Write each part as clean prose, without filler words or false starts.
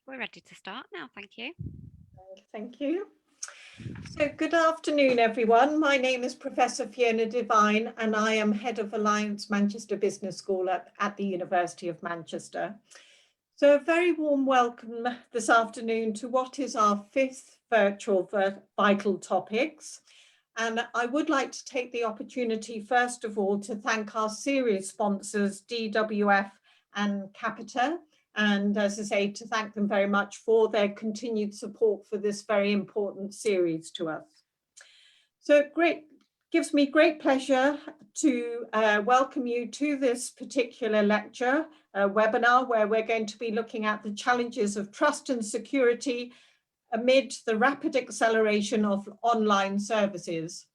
We're ready to start now, thank you. Thank you. So good afternoon, everyone. My name is Professor Fiona Devine, and I am Head of Alliance Manchester Business School at the University of Manchester. So a very warm welcome this afternoon to what is our fifth virtual Vital Topics. And I would like to take the opportunity, first of all, to thank our series sponsors, DWF and Capita. And as I say, to thank them very much for their continued support for this very important series to us. So gives me great pleasure to welcome you to this particular lecture, webinar, where we're going to be looking at the challenges of trust and security amid the rapid acceleration of online services.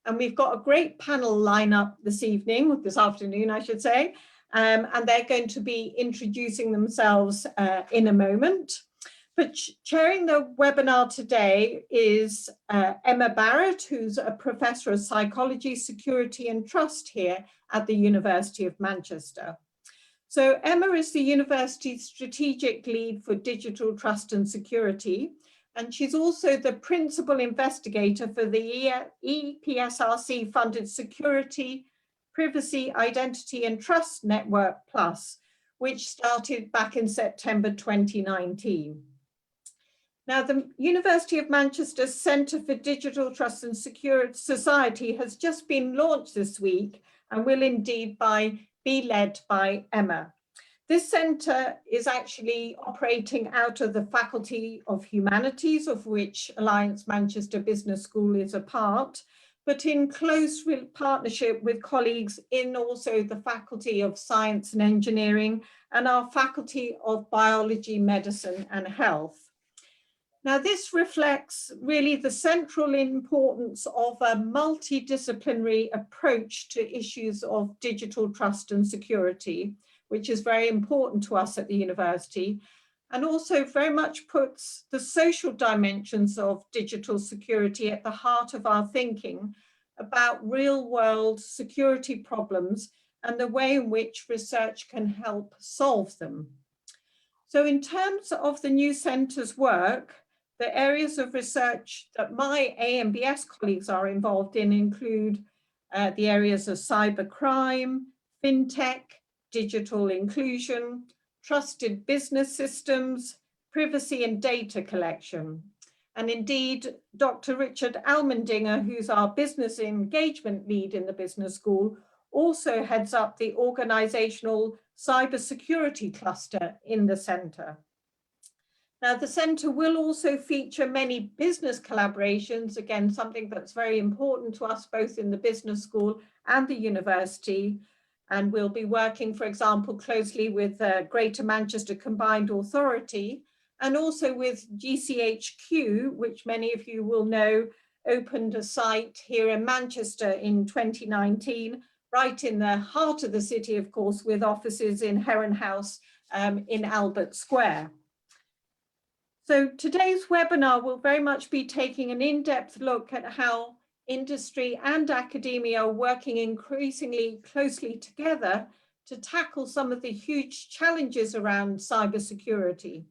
And we've got a great panel lineup this afternoon, I should say, and they're going to be introducing themselves in a moment. But chairing the webinar today is Emma Barrett, who's a professor of psychology, security and trust here at the University of Manchester. So Emma is the university's strategic lead for digital trust and security, and she's also the principal investigator for the EPSRC funded Security, Privacy, Identity and Trust Network Plus, which started back in September 2019. Now, the University of Manchester's Centre for Digital Trust and Secure Society has just been launched this week and will indeed be led by Emma. This centre is actually operating out of the Faculty of Humanities, of which Alliance Manchester Business School is a part, but in close partnership with colleagues in also the Faculty of Science and Engineering and our Faculty of Biology, Medicine and Health. Now, this reflects really the central importance of a multidisciplinary approach to issues of digital trust and security, which is very important to us at the university, and also very much puts the social dimensions of digital security at the heart of our thinking about real-world security problems and the way in which research can help solve them. So in terms of the new centre's work, the areas of research that my AMBS colleagues are involved in include the areas of cybercrime, fintech, digital inclusion, trusted business systems, privacy and data collection. And indeed, Dr. Richard Almendinger, who's our business engagement lead in the business school, also heads up the organizational cybersecurity cluster in the centre. Now, the centre will also feature many business collaborations, again, something that's very important to us both in the business school and the university. And we'll be working, for example, closely with Greater Manchester Combined Authority and also with GCHQ, which many of you will know opened a site here in Manchester in 2019, right in the heart of the city, of course, with offices in Heron House in Albert Square. So today's webinar will very much be taking an in-depth look at how industry and academia are working increasingly closely together to tackle some of the huge challenges around cybersecurity.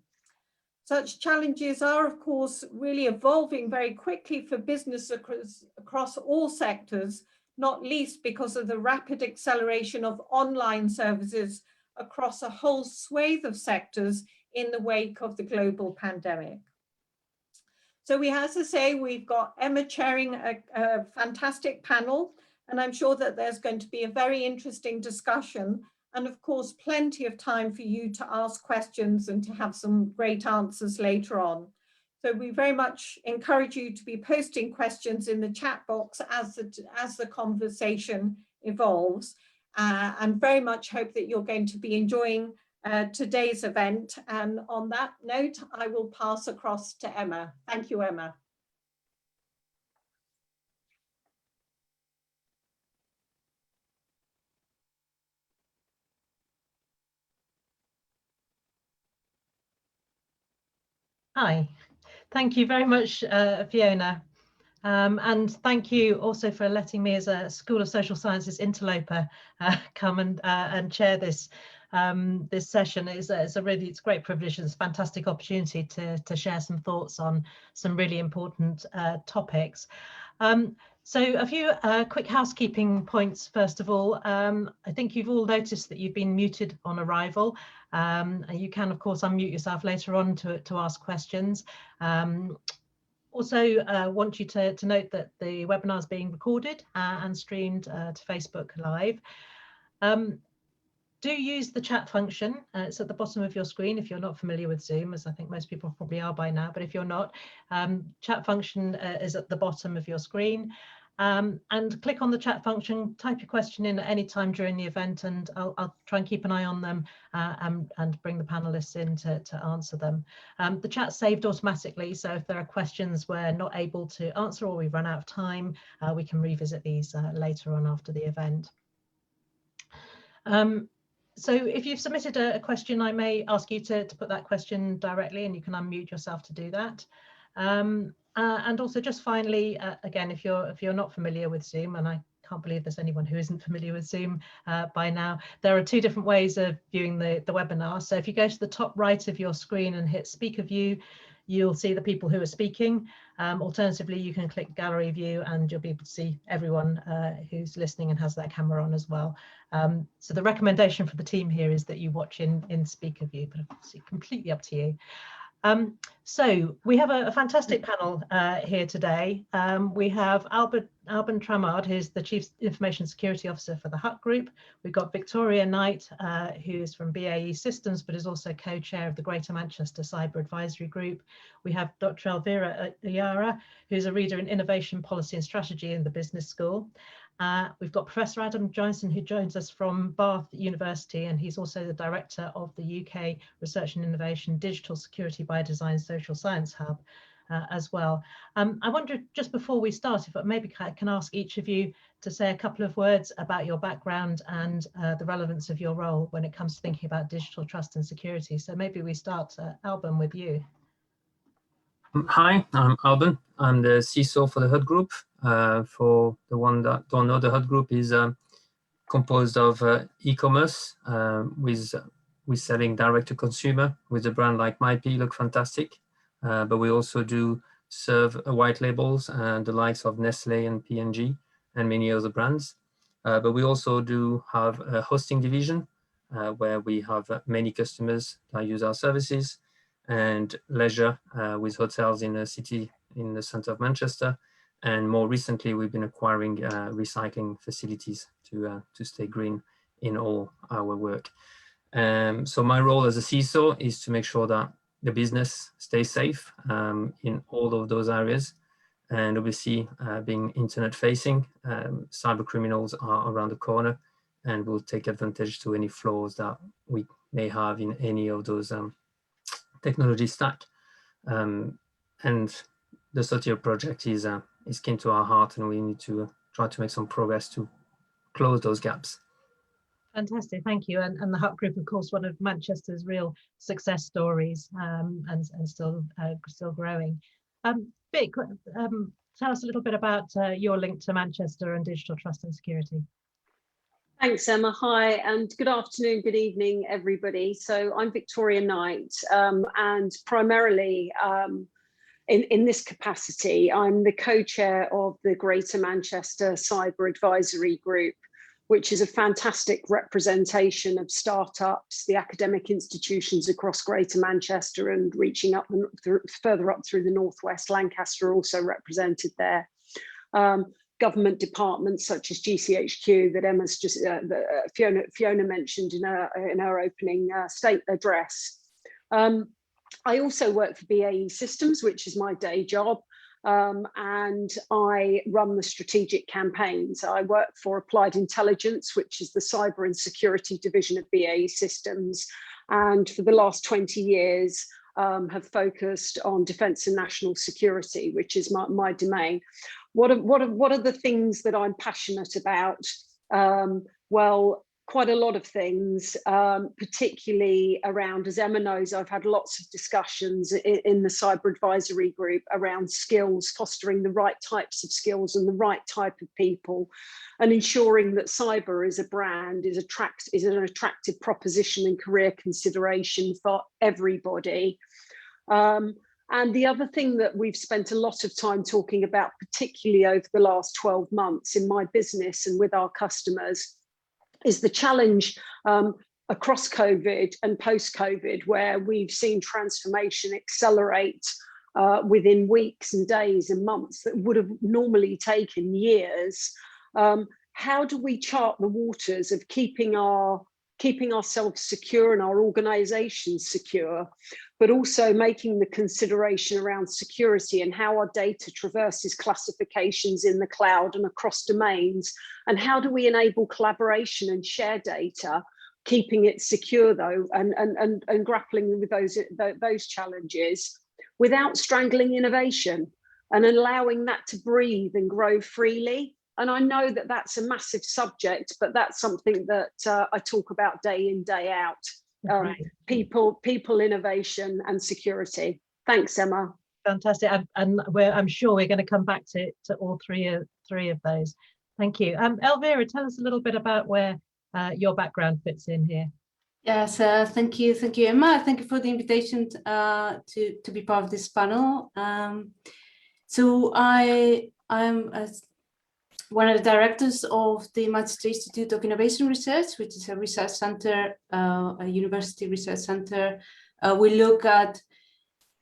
Such challenges are, of course, really evolving very quickly for business across all sectors, not least because of the rapid acceleration of online services across a whole swathe of sectors in the wake of the global pandemic. So we have to say we've got Emma chairing a fantastic panel, and I'm sure that there's going to be a very interesting discussion and of course plenty of time for you to ask questions and to have some great answers later on. So we very much encourage you to be posting questions in the chat box as the conversation evolves, and very much hope that you're going to be enjoying today's event. And on that note, I will pass across to Emma. Thank you, Emma. Hi, thank you very much, Fiona. And thank you also for letting me, as a School of Social Sciences interloper, come and chair this this session. It's a great privilege and it's a fantastic opportunity to share some thoughts on some really important topics. So a few quick housekeeping points. First of all, I think you've all noticed that you've been muted on arrival. And you can, of course, unmute yourself later on to ask questions. Also want you to note that the webinar is being recorded and streamed to Facebook Live. Do use the chat function. It's at the bottom of your screen if you're not familiar with Zoom, as I think most people probably are by now, but if you're not, chat function is at the bottom of your screen. And click on the chat function, type your question in at any time during the event, and I'll try and keep an eye on them and bring the panelists in to answer them. The chat's saved automatically, so if there are questions we're not able to answer or we've run out of time, we can revisit these later on after the event. So if you've submitted a question, I may ask you to put that question directly, and you can unmute yourself to do that. And also, just finally, again, if you're not familiar with Zoom, and I can't believe there's anyone who isn't familiar with Zoom by now, there are two different ways of viewing the webinar. So if you go to the top right of your screen and hit Speaker View, you'll see the people who are speaking. Alternatively, you can click Gallery View and you'll be able to see everyone who's listening and has their camera on as well. So the recommendation for the team here is that you watch in Speaker View, but it's completely up to you. So we have a fantastic panel here today. We have Alban Tramard, who's the Chief Information Security Officer for the HUT Group. We've got Victoria Knight, who is from BAE Systems, but is also co-chair of the Greater Manchester Cyber Advisory Group. We have Dr. Elvira Uyarra, who's a reader in Innovation Policy and Strategy in the Business School. We've got Professor Adam Johnson, who joins us from Bath University, and he's also the director of the UK Research and Innovation Digital Security by Design Social Science Hub as well. I wonder, just before we start, if maybe I can ask each of you to say a couple of words about your background and the relevance of your role when it comes to thinking about digital trust and security. So maybe we start, Alban, with you. Hi, I'm Alban. I'm the CISO for the HUT Group. For the one that don't know, the HUT Group is composed of e-commerce with selling direct to consumer with a brand like MyP, look fantastic. But we also do serve white labels and the likes of Nestle and P&G and many other brands. But we also do have a hosting division where we have many customers that use our services, and leisure with hotels in the city, in the center of Manchester. And more recently, we've been acquiring recycling facilities to stay green in all our work. So my role as a CISO is to make sure that the business stays safe in all of those areas. And obviously, being internet facing, cyber criminals are around the corner and will take advantage to any flaws that we may have in any of those technology stack. And the Soteria project is keen to our heart, and we need to try to make some progress to close those gaps. Fantastic, thank you. And the HUT Group, of course, one of Manchester's real success stories, and still growing. Vic, tell us a little bit about your link to Manchester and digital trust and security. Thanks, Emma. Hi, and good afternoon, good evening, everybody. So I'm Victoria Knight, and primarily in this capacity, I'm the co-chair of the Greater Manchester Cyber Advisory Group, which is a fantastic representation of startups, the academic institutions across Greater Manchester and reaching up further up through the Northwest. Lancaster are also represented there. Government departments such as GCHQ that Emma's just Fiona mentioned in her opening state address. I also work for BAE Systems, which is my day job, and I run the strategic campaigns. I work for Applied Intelligence, which is the cyber and security division of BAE Systems, and for the last 20 years have focused on defence and national security, which is my domain. What are the things that I'm passionate about? Well, quite a lot of things, particularly around, as Emma knows, I've had lots of discussions in the cyber advisory group around skills, fostering the right types of skills and the right type of people, and ensuring that cyber as a brand is an attractive proposition and career consideration for everybody. And the other thing that we've spent a lot of time talking about, particularly over the last 12 months in my business and with our customers, is the challenge across COVID and post-COVID, where we've seen transformation accelerate within weeks and days and months that would have normally taken years. How do we chart the waters of keeping ourselves secure and our organizations secure, but also making the consideration around security and how our data traverses classifications in the cloud and across domains, and how do we enable collaboration and share data, keeping it secure though, and grappling with those challenges without strangling innovation and allowing that to breathe and grow freely. And I know that that's a massive subject, but that's something that I talk about day in, day out. Right. People, innovation and security. Thanks, Emma. Fantastic. And I'm sure we're going to come back to all three of those. Thank you. Elvira, tell us a little bit about where your background fits in here. Yes, thank you, Emma. Thank you for the invitation to be part of this panel. So I'm one of the directors of the Manchester Institute of Innovation Research, which is a research center, a university research center. We look at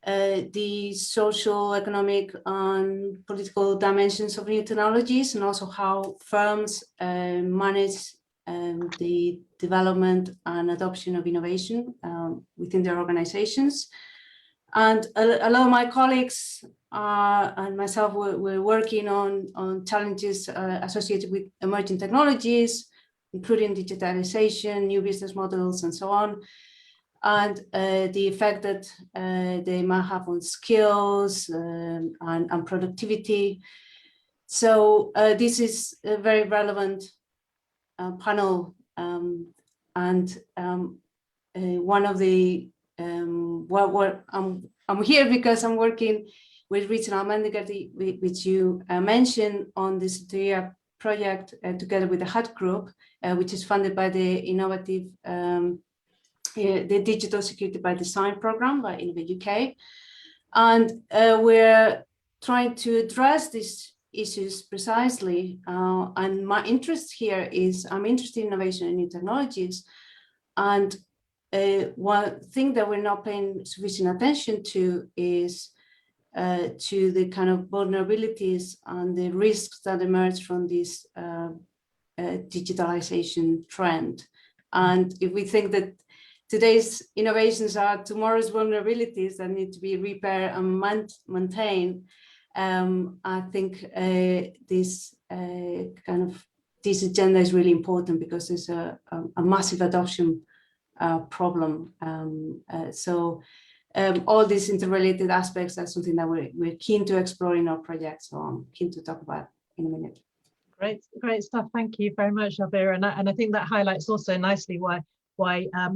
the social, economic, and political dimensions of new technologies, and also how firms manage the development and adoption of innovation within their organizations. And a lot of my colleagues and myself we're working on challenges associated with emerging technologies, including digitalization, new business models, and so on, and the effect that they might have on skills and productivity. So this is a very relevant panel, and one of the I'm here because I'm working with regional management, which you mentioned, on the Soteria project together with the HUD group, which is funded by the innovative, the Digital Security by Design program in the UK. And we're trying to address these issues precisely. And my interest here is, I'm interested in innovation and new technologies. And one thing that we're not paying sufficient attention to is to the kind of vulnerabilities and the risks that emerge from this digitalization trend. And if we think that today's innovations are tomorrow's vulnerabilities that need to be repaired and maintained, I think this this agenda is really important, because there's a massive adoption problem. All these interrelated aspects are something that we're keen to explore in our project, so I'm keen to talk about in a minute. Great stuff. Thank you very much, Elvira. And I think that highlights also nicely why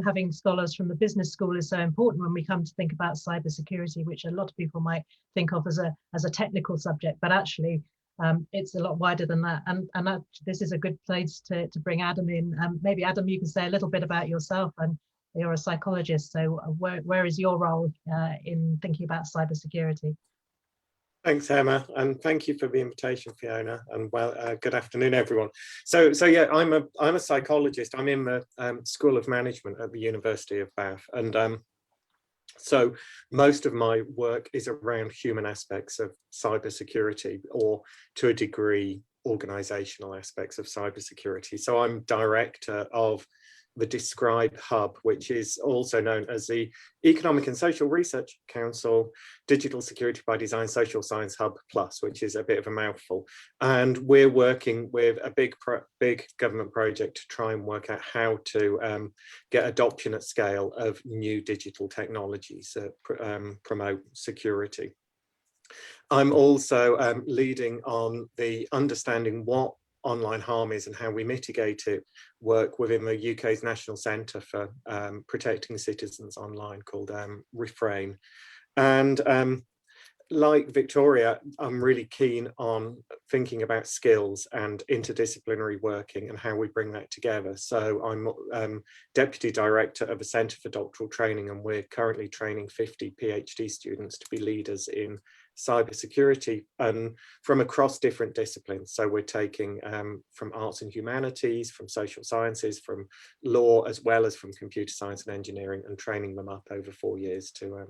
having scholars from the business school is so important when we come to think about cybersecurity, which a lot of people might think of as a technical subject, but actually it's a lot wider than that. And this is a good place to bring Adam in. Maybe Adam, you can say a little bit about yourself, and you're a psychologist, so where is your role in thinking about cybersecurity? Thanks, Emma, and thank you for the invitation, Fiona. And good afternoon, everyone. So yeah, I'm a psychologist. I'm in the School of Management at the University of Bath, and so most of my work is around human aspects of cybersecurity, or to a degree, organisational aspects of cybersecurity. So I'm director of the Describe Hub, which is also known as the Economic and Social Research Council Digital Security by Design Social Science Hub Plus, which is a bit of a mouthful. And we're working with a big government project to try and work out how to get adoption at scale of new digital technologies that promote security. I'm also leading on the understanding what online harm is and how we mitigate it, work within the UK's National Centre for Protecting Citizens Online called Refrain. And like Victoria, I'm really keen on thinking about skills and interdisciplinary working and how we bring that together. So I'm Deputy Director of a Centre for Doctoral Training, and we're currently training 50 PhD students to be leaders in cybersecurity and from across different disciplines. So we're taking from arts and humanities, from social sciences, from law, as well as from computer science and engineering, and training them up over 4 years to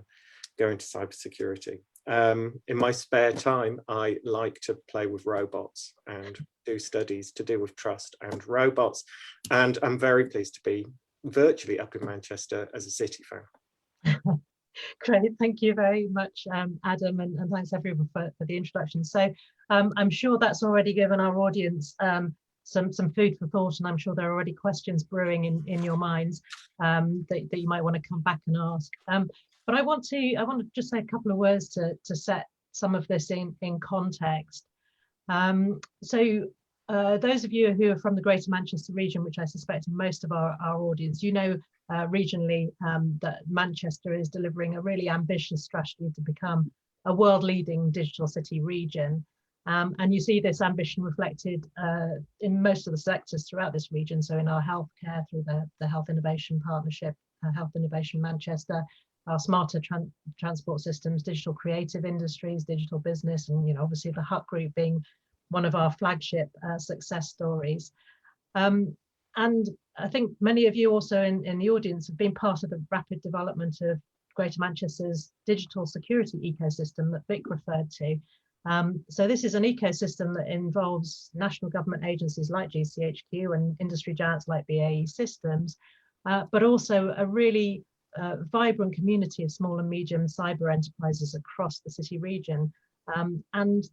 go into cybersecurity. In my spare time, I like to play with robots and do studies to do with trust and robots. And I'm very pleased to be virtually up in Manchester as a City fan. Great, thank you very much, Adam, and thanks everyone for the introduction. So I'm sure that's already given our audience some food for thought, and I'm sure there are already questions brewing in your minds that you might want to come back and ask. But I want to just say a couple of words to set some of this in context. So those of you who are from the Greater Manchester region, which I suspect most of our audience, you know regionally that Manchester is delivering a really ambitious strategy to become a world-leading digital city region. And you see this ambition reflected in most of the sectors throughout this region. So in our healthcare through the Health Innovation Partnership, Health Innovation Manchester, our smarter transport systems, digital creative industries, digital business, and obviously the Hut Group being one of our flagship success stories. And I think many of you also in the audience have been part of the rapid development of Greater Manchester's digital security ecosystem that Vic referred to. So this is an ecosystem that involves national government agencies like GCHQ and industry giants like BAE Systems, but also a really vibrant community of small and medium cyber enterprises across the city region. And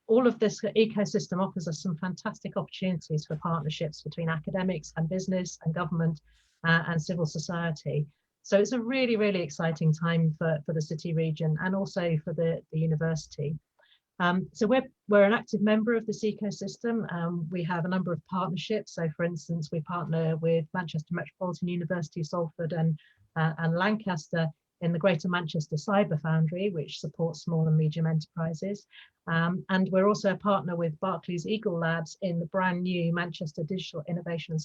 all of this ecosystem offers us some fantastic opportunities for partnerships between academics and business and government and civil society. So it's a really, really exciting time for the city region and also for the university. So we're an active member of this ecosystem. We have a number of partnerships. So for instance, we partner with Manchester Metropolitan University, Salford and Lancaster in the Greater Manchester Cyber Foundry, which supports small and medium enterprises. And we're also a partner with Barclays Eagle Labs in the brand new Manchester Digital Innovation and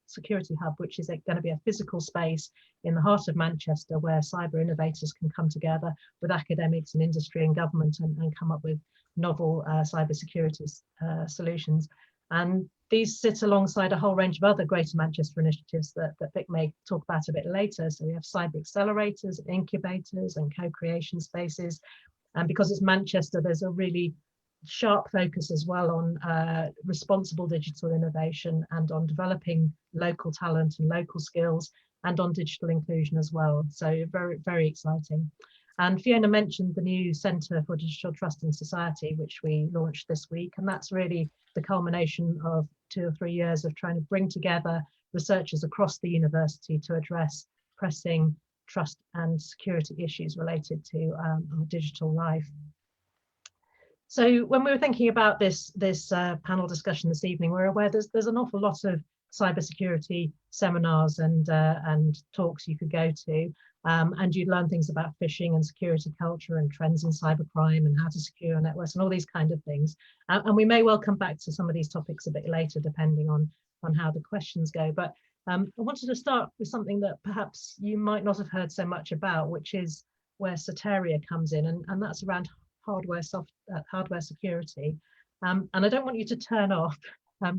Security Hub, which is going to be a physical space in the heart of Manchester where cyber innovators can come together with academics and industry and government and come up with novel cybersecurity solutions. And these sit alongside a whole range of other Greater Manchester initiatives that Vic may talk about a bit later. So we have cyber accelerators, incubators and co-creation spaces. And because it's Manchester, there's a really sharp focus as well on responsible digital innovation and on developing local talent and local skills and on digital inclusion as well. So very, very exciting. And Fiona mentioned the new Centre for Digital Trust in Society, which we launched this week. And that's really the culmination of 2 or 3 years of trying to bring together researchers across the university to address pressing trust and security issues related to our digital life. So when we were thinking about this panel discussion this evening, we're aware there's an awful lot of cybersecurity seminars and talks you could go to, and you'd learn things about phishing and security culture and trends in cybercrime and how to secure networks and all these kind of things. And we may well come back to some of these topics a bit later, depending on how the questions go. But I wanted to start with something that perhaps you might not have heard so much about, which is where Soteria comes in, and that's around hardware security. And I don't want you to turn off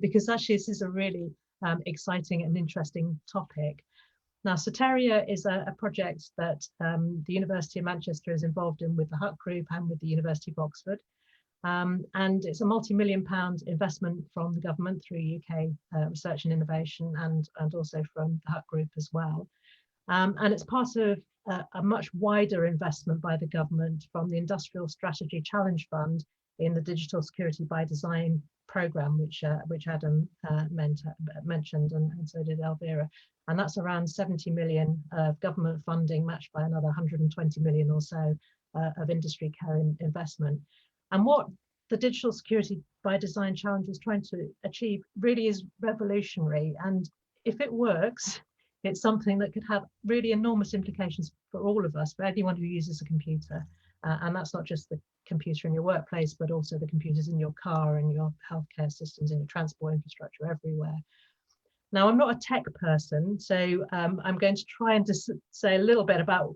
because actually this is a really exciting and interesting topic. Now, Soteria is a project that the University of Manchester is involved in with the Hut Group and with the University of Oxford. And it's a multi-million-pound investment from the government through UK Research and Innovation and also from the Hut Group as well. And it's part of a much wider investment by the government from the Industrial Strategy Challenge Fund in the Digital Security by Design programme, which Adam mentioned, and so did Elvira. And that's around 70 million of government funding matched by another 120 million or so of industry co-investment. And what the digital security by design challenge is trying to achieve really is revolutionary. And if it works, it's something that could have really enormous implications for all of us, for anyone who uses a computer. And that's not just the computer in your workplace, but also the computers in your car and your healthcare systems and your transport infrastructure everywhere. Now, I'm not a tech person, so I'm going to try and just say a little bit about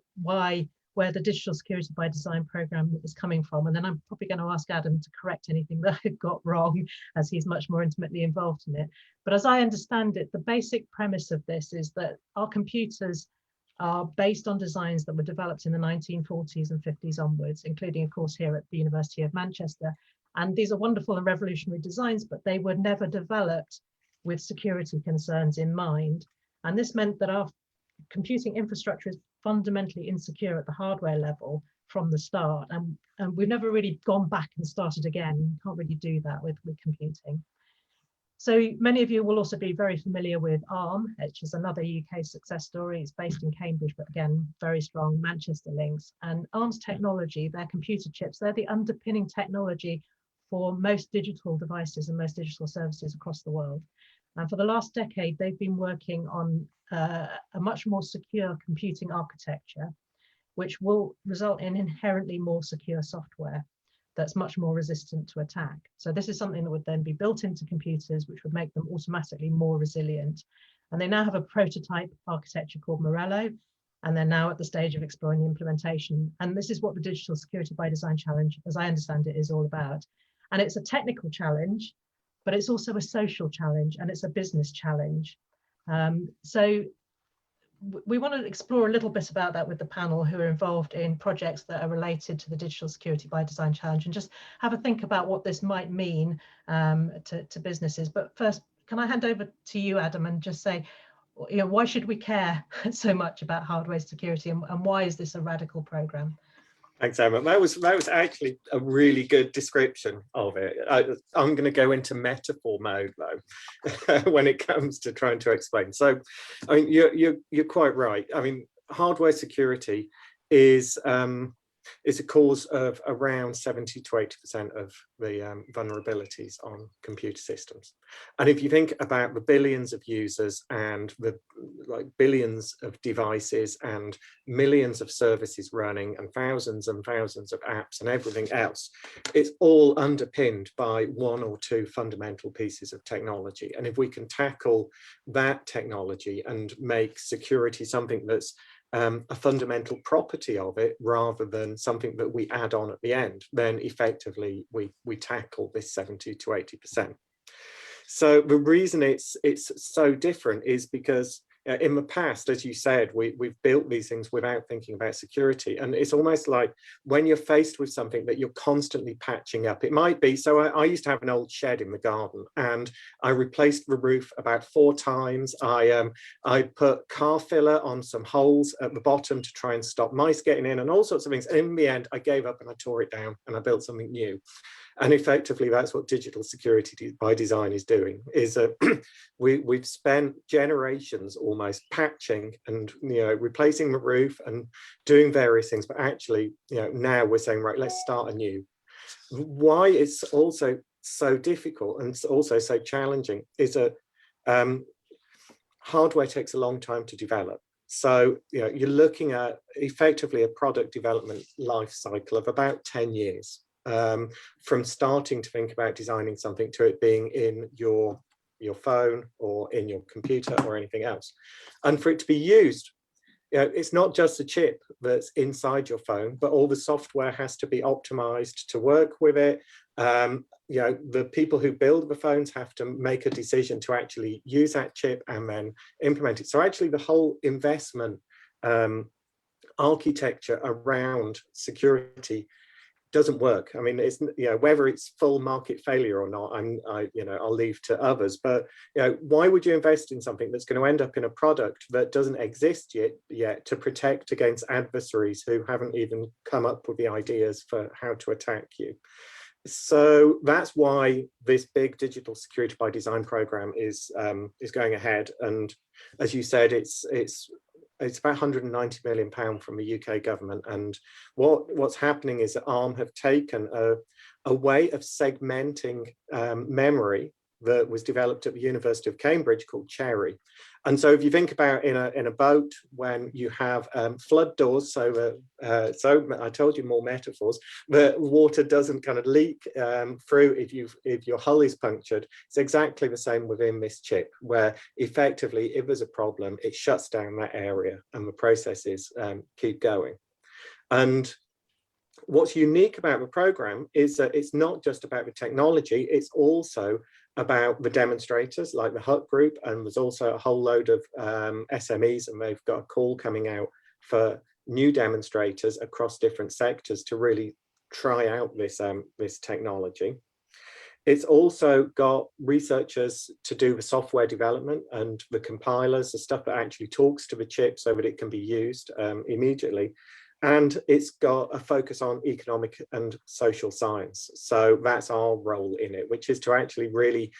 where the Digital Security by Design program is coming from. And then I'm probably going to ask Adam to correct anything that I've got wrong, as he's much more intimately involved in it. But as I understand it, the basic premise of this is that our computers are based on designs that were developed in the 1940s and 50s onwards, including, of course, here at the University of Manchester. And these are wonderful and revolutionary designs, but they were never developed with security concerns in mind. And this meant that our computing infrastructure is fundamentally insecure at the hardware level from the start. And we've never really gone back and started again. You can't really do that with computing. So many of you will also be very familiar with ARM, which is another UK success story. It's based in Cambridge, but again, very strong Manchester links. And ARM's technology, their computer chips, they're the underpinning technology for most digital devices and most digital services across the world. And for the last decade, they've been working on a much more secure computing architecture, which will result in inherently more secure software that's much more resistant to attack. So this is something that would then be built into computers, which would make them automatically more resilient. And they now have a prototype architecture called Morello, and they're now at the stage of exploring the implementation. And this is what the Digital Security by Design Challenge, as I understand it, is all about. And it's a technical challenge, but it's also a social challenge, and it's a business challenge. So we want to explore a little bit about that with the panel who are involved in projects that are related to the Digital Security by Design Challenge, and just have a think about what this might mean to businesses. But first, can I hand over to you, Adam, and just say, you know, why should we care so much about hardware security, and why is this a radical program? Thanks, Emma. That was actually a really good description of it. I'm going to go into metaphor mode though when it comes to trying to explain. So, I mean, you're quite right. I mean, hardware security is a cause of around 70 to 80% of the vulnerabilities on computer systems. And if you think about the billions of users and the billions of devices and millions of services running and thousands of apps and everything else, it's all underpinned by one or two fundamental pieces of technology. And if we can tackle that technology and make security something that's a fundamental property of it rather than something that we add on at the end, then effectively we tackle this 70 to 80%. So the reason it's so different is because in the past, as you said, we've built these things without thinking about security. And it's almost like when you're faced with something that you're constantly patching up, it might be, so I used to have an old shed in the garden and I replaced the roof about 4 times. I put car filler on some holes at the bottom to try and stop mice getting in and all sorts of things. And in the end, I gave up and I tore it down and I built something new. And effectively, that's what digital security by design is doing, is we've spent generations almost patching and, you know, replacing the roof and doing various things. But actually, you know, now we're saying, right, let's start anew. Why it's also so difficult and also so challenging is that hardware takes a long time to develop. So, you know, you're looking at effectively a product development life cycle of about 10 years. From starting to think about designing something to it being in your phone or in your computer or anything else. And for it to be used, you know, it's not just the chip that's inside your phone, but all the software has to be optimized to work with it. You know, the people who build the phones have to make a decision to actually use that chip and then implement it. So actually the whole investment architecture around security doesn't work. I mean, it's, you know, whether it's full market failure or not, I'll leave to others. But, you know, why would you invest in something that's going to end up in a product that doesn't exist yet to protect against adversaries who haven't even come up with the ideas for how to attack you? So that's why this big digital security by design program is going ahead. And as you said, it's about £190 million from the UK government. And what's happening is that ARM have taken a way of segmenting memory that was developed at the University of Cambridge called Cherry. And so if you think about in a boat, when you have flood doors, so I told you more metaphors, the water doesn't kind of leak through if your hull is punctured. It's exactly the same within this chip, where effectively if there's a problem, it shuts down that area and the processes keep going. And what's unique about the program is that it's not just about the technology, it's also about the demonstrators like the Hut group, and there's also a whole load of SMEs, and they've got a call coming out for new demonstrators across different sectors to really try out this technology. It's also got researchers to do the software development and the compilers, the stuff that actually talks to the chip so that it can be used immediately. And it's got a focus on economic and social science. So that's our role in it, which is to actually really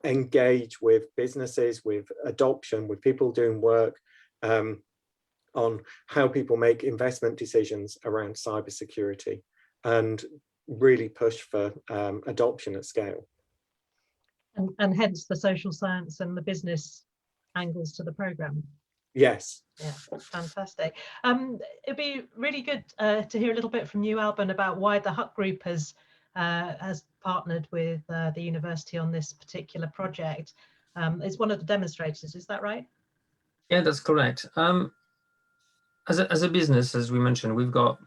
engage with businesses, with adoption, with people doing work on how people make investment decisions around cybersecurity and really push for adoption at scale. And hence the social science and the business angles to the programme. Yes. Yeah, fantastic. It'd be really good to hear a little bit from you, Alban, about why the Hut Group has partnered with the university on this particular project. It's one of the demonstrators, is that right? Yeah, that's correct. As a business, as we mentioned, we've got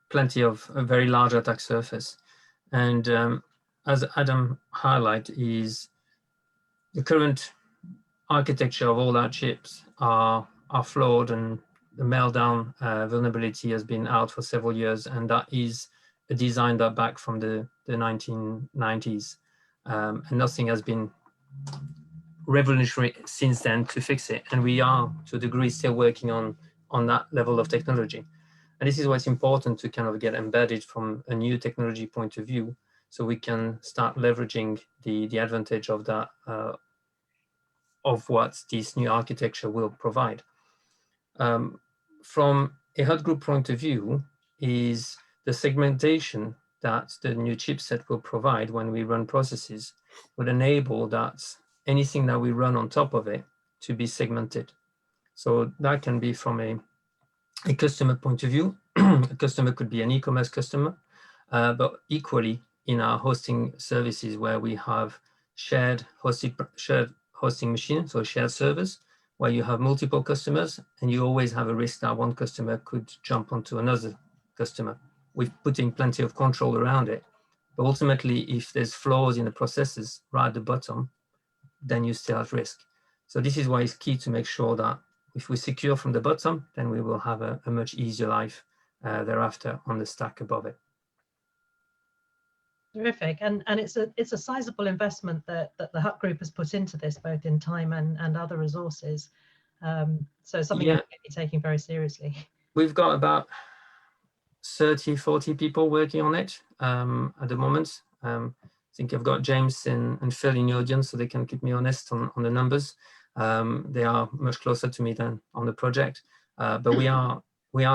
plenty of a very large attack surface. And as Adam highlighted, is the current architecture of all our chips are flawed, and the meltdown vulnerability has been out for several years, and that is a design that back from the 1990s, and nothing has been revolutionary since then to fix it. And we are, to a degree, still working on that level of technology. And this is why it's important to kind of get embedded from a new technology point of view, so we can start leveraging the advantage of that, of what this new architecture will provide. From a Hut Group point of view, is the segmentation that the new chipset will provide when we run processes would enable that anything that we run on top of it to be segmented. So that can be from a customer point of view. A customer could be an e-commerce customer, but equally in our hosting services where we have shared hosting machine, so shared servers, where you have multiple customers and you always have a risk that one customer could jump onto another customer. We're putting plenty of control around it, but ultimately if there's flaws in the processes right at the bottom, then you still have risk. So this is why it's key to make sure that if we secure from the bottom, then we will have a much easier life thereafter on the stack above it. Terrific, and it's a sizable investment that the Hut Group has put into this, both in time and other resources. So something that we're taking very seriously. We've got about 30-40 people working on it at the moment. I think I've got James and Phil in the audience, so they can keep me honest on the numbers. They are much closer to me than on the project, but we are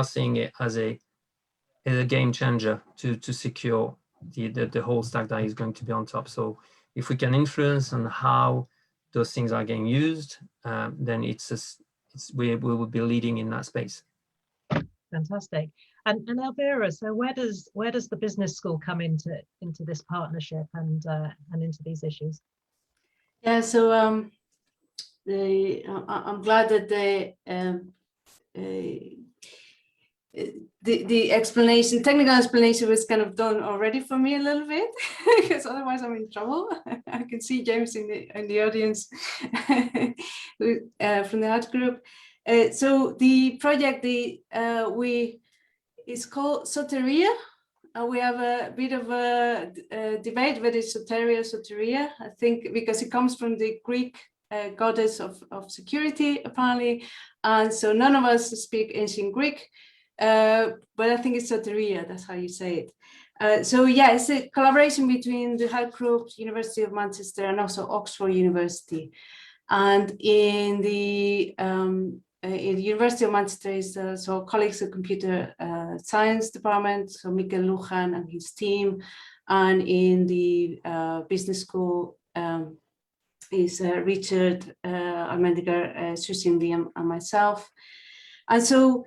seeing it as a game changer to secure the whole stack that is going to be on top. So if we can influence on how those things are getting used, then we will be leading in that space. Fantastic. And Elvira, so where does the business school come into this partnership and into these issues? Yeah, so I'm glad that the explanation, technical explanation, was kind of done already for me a little bit, because otherwise I'm in trouble. I can see James in the audience from the Hut Group. So the project is called Soteria. We have a bit of a debate whether it's Soteria, I think, because it comes from the Greek goddess of security, apparently, and so none of us speak ancient Greek. But I think it's Soteria, that's how you say it. So yeah, it's a collaboration between the Hut Group, University of Manchester, and also Oxford University. And in the in the University of Manchester is so colleagues at Computer Science Department, so Mikel Lujan and his team, and in the business school is Richard Almendiger, Susan Lee, and myself. And so,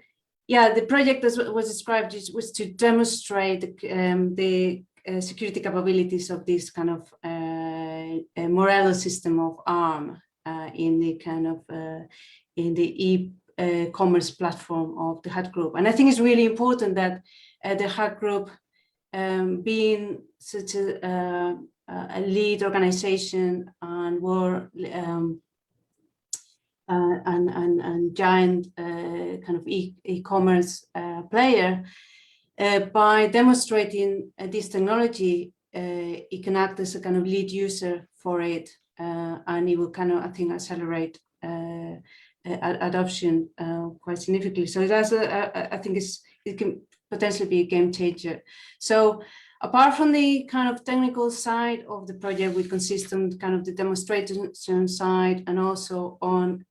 yeah, the project as was described was to demonstrate the security capabilities of this kind of Morello system of ARM in the kind of in the e-commerce platform of the HUD Group. And I think it's really important that the HUD Group, being such a lead organization and more and giant kind of e-commerce player, by demonstrating this technology, it can act as a kind of lead user for it, and it will kind of, I think, accelerate adoption quite significantly. So that's I think it can potentially be a game changer. So apart from the kind of technical side of the project, we consist on kind of the demonstration side and also on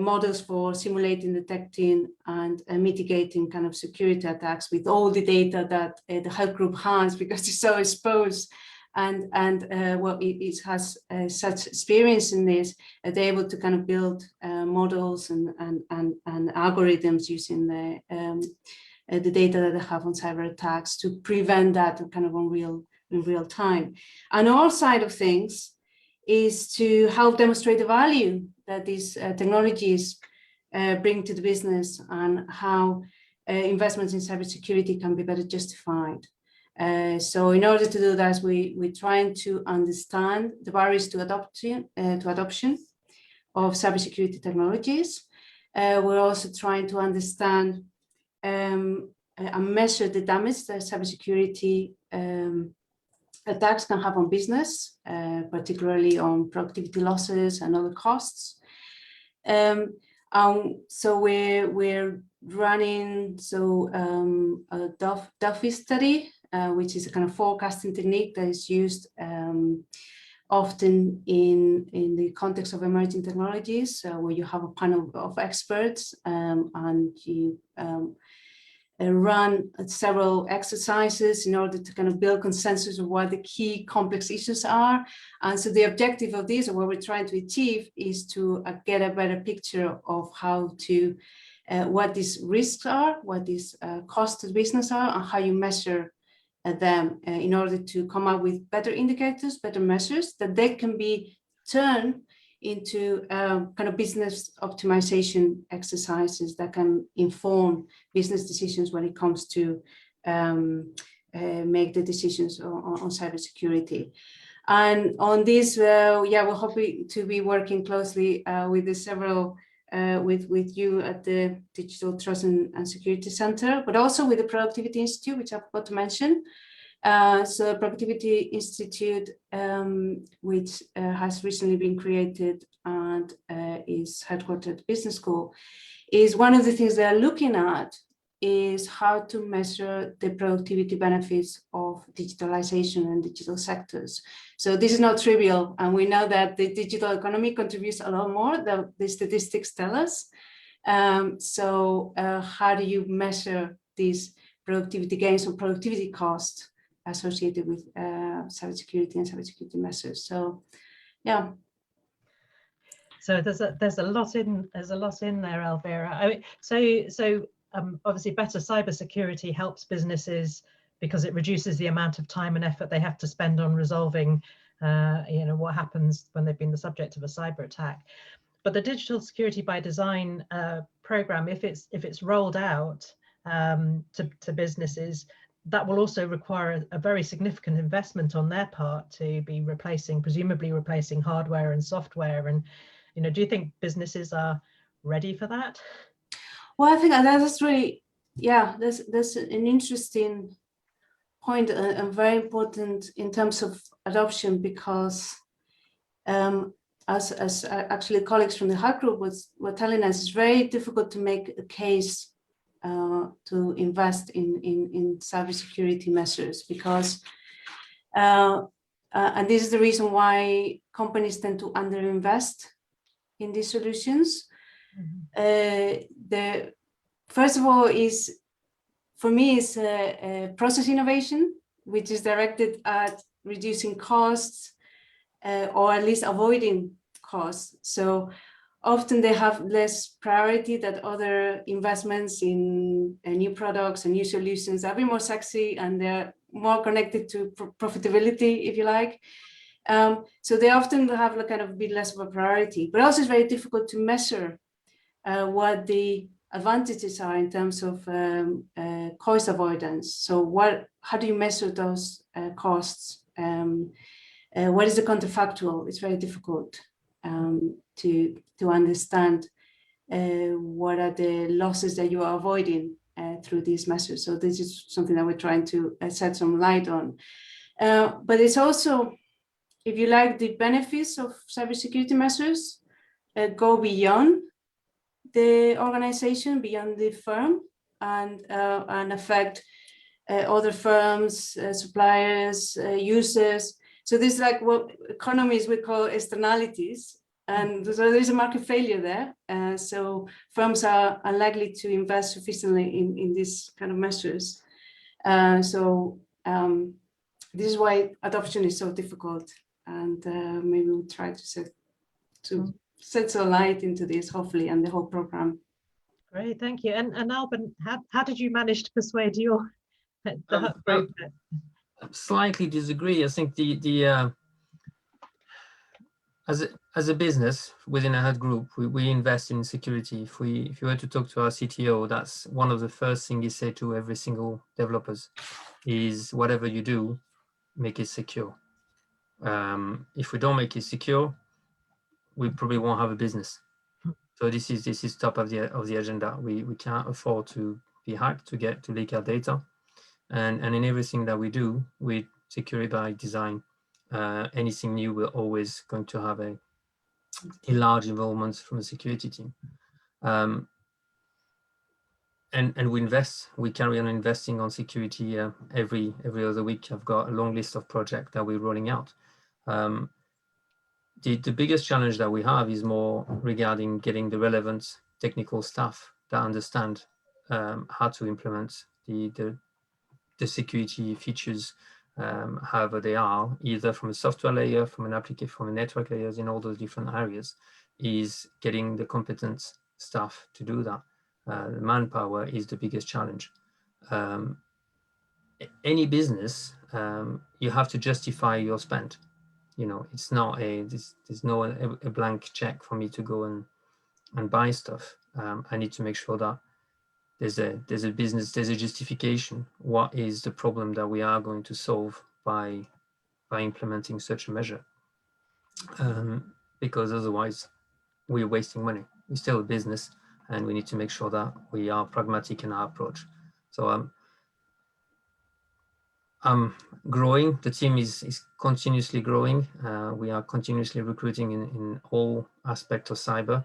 models for simulating, detecting, and mitigating kind of security attacks with all the data that the HUD Group has, because it's so exposed. And well, it has such experience in this, they're able to kind of build models and algorithms using the data that they have on cyber attacks to prevent that kind of in real time. And our side of things is to help demonstrate the value that these technologies bring to the business and how investments in cybersecurity can be better justified. So in order to do that, we're trying to understand the barriers to adoption of cybersecurity technologies. We're also trying to understand and measure the damage that cybersecurity attacks can have on business, particularly on productivity losses and other costs. So we're running a Duffy study, which is a kind of forecasting technique that is used often in the context of emerging technologies, where you have a panel of experts and you run several exercises in order to kind of build consensus of what the key complex issues are. And so the objective of this, or what we're trying to achieve, is to get a better picture of how to, what these risks are, what these costs to business are, and how you measure them in order to come up with better indicators, better measures that they can be turned into kind of business optimization exercises that can inform business decisions when it comes to make the decisions on cybersecurity. And on this, yeah, we're hoping to be working closely with the several with you at the Digital Trust and Security Center, but also with the Productivity Institute, which I forgot to mention. So Productivity Institute, which has recently been created and is headquartered at Business School, is one of the things they're looking at is how to measure the productivity benefits of digitalization and digital sectors. So this is not trivial, and we know that the digital economy contributes a lot more than the statistics tell us. So how do you measure these productivity gains or productivity costs associated with cybersecurity and cybersecurity measures? So, yeah. So there's a lot in there, Elvira. I mean, so obviously better cybersecurity helps businesses because it reduces the amount of time and effort they have to spend on resolving what happens when they've been the subject of a cyber attack. But the Digital Security by Design program, if it's rolled out to businesses, that will also require a very significant investment on their part to be presumably replacing hardware and software. And do you think businesses are ready for that? Well, I think that's really, yeah, that's an interesting point and very important in terms of adoption, because as actually colleagues from the HUD Group were telling us, it's very difficult to make a case to invest in cybersecurity measures, because and this is the reason why companies tend to underinvest in these solutions. The first of all is, for me, is process innovation, which is directed at reducing costs or at least avoiding costs. So often they have less priority than other investments in new products and new solutions that are a bit more sexy, and they're more connected to profitability, if you like. So they often have a kind of a bit less of a priority, but also it's very difficult to measure what the advantages are in terms of cost avoidance. So how do you measure those costs? What is the counterfactual? It's very difficult to understand what are the losses that you are avoiding through these measures. So this is something that we're trying to shed some light on. But it's also, if you like, the benefits of cybersecurity measures go beyond the organization, beyond the firm, and affect other firms, suppliers, users. So this is like what economists would call externalities. And so there's a market failure there. So firms are unlikely to invest sufficiently in these kind of measures. This is why adoption is so difficult. And maybe we'll try to set some light into this, hopefully, and the whole program. Great, thank you. And Alban, how did you manage to persuade your the group? Slightly disagree. I think as a business within a HUD group, we invest in security. If you were to talk to our CTO, that's one of the first things he said to every single developers is, whatever you do, make it secure. If we don't make it secure, we probably won't have a business. So this is top of the agenda. We can't afford to be hacked, to leak our data, and in everything that we do, we secure it by design. Anything new, we're always going to have a large involvement from the security team, and we invest. We carry on investing on security every other week. I've got a long list of projects that we're rolling out. The biggest challenge that we have is more regarding getting the relevant technical staff that understand how to implement the security features, however they are, either from a software layer, from an application, from a network layers, in all those different areas, is getting the competent staff to do that. The manpower is the biggest challenge. Any business, you have to justify your spend. You know, it's not there's no a blank check for me to go and buy stuff. I need to make sure that there's a business, there's a justification. What is the problem that we are going to solve by implementing such a measure? Because otherwise we're wasting money. We're still a business, and we need to make sure that we are pragmatic in our approach. So I'm growing. The team is continuously growing. We are continuously recruiting in all aspects of cyber,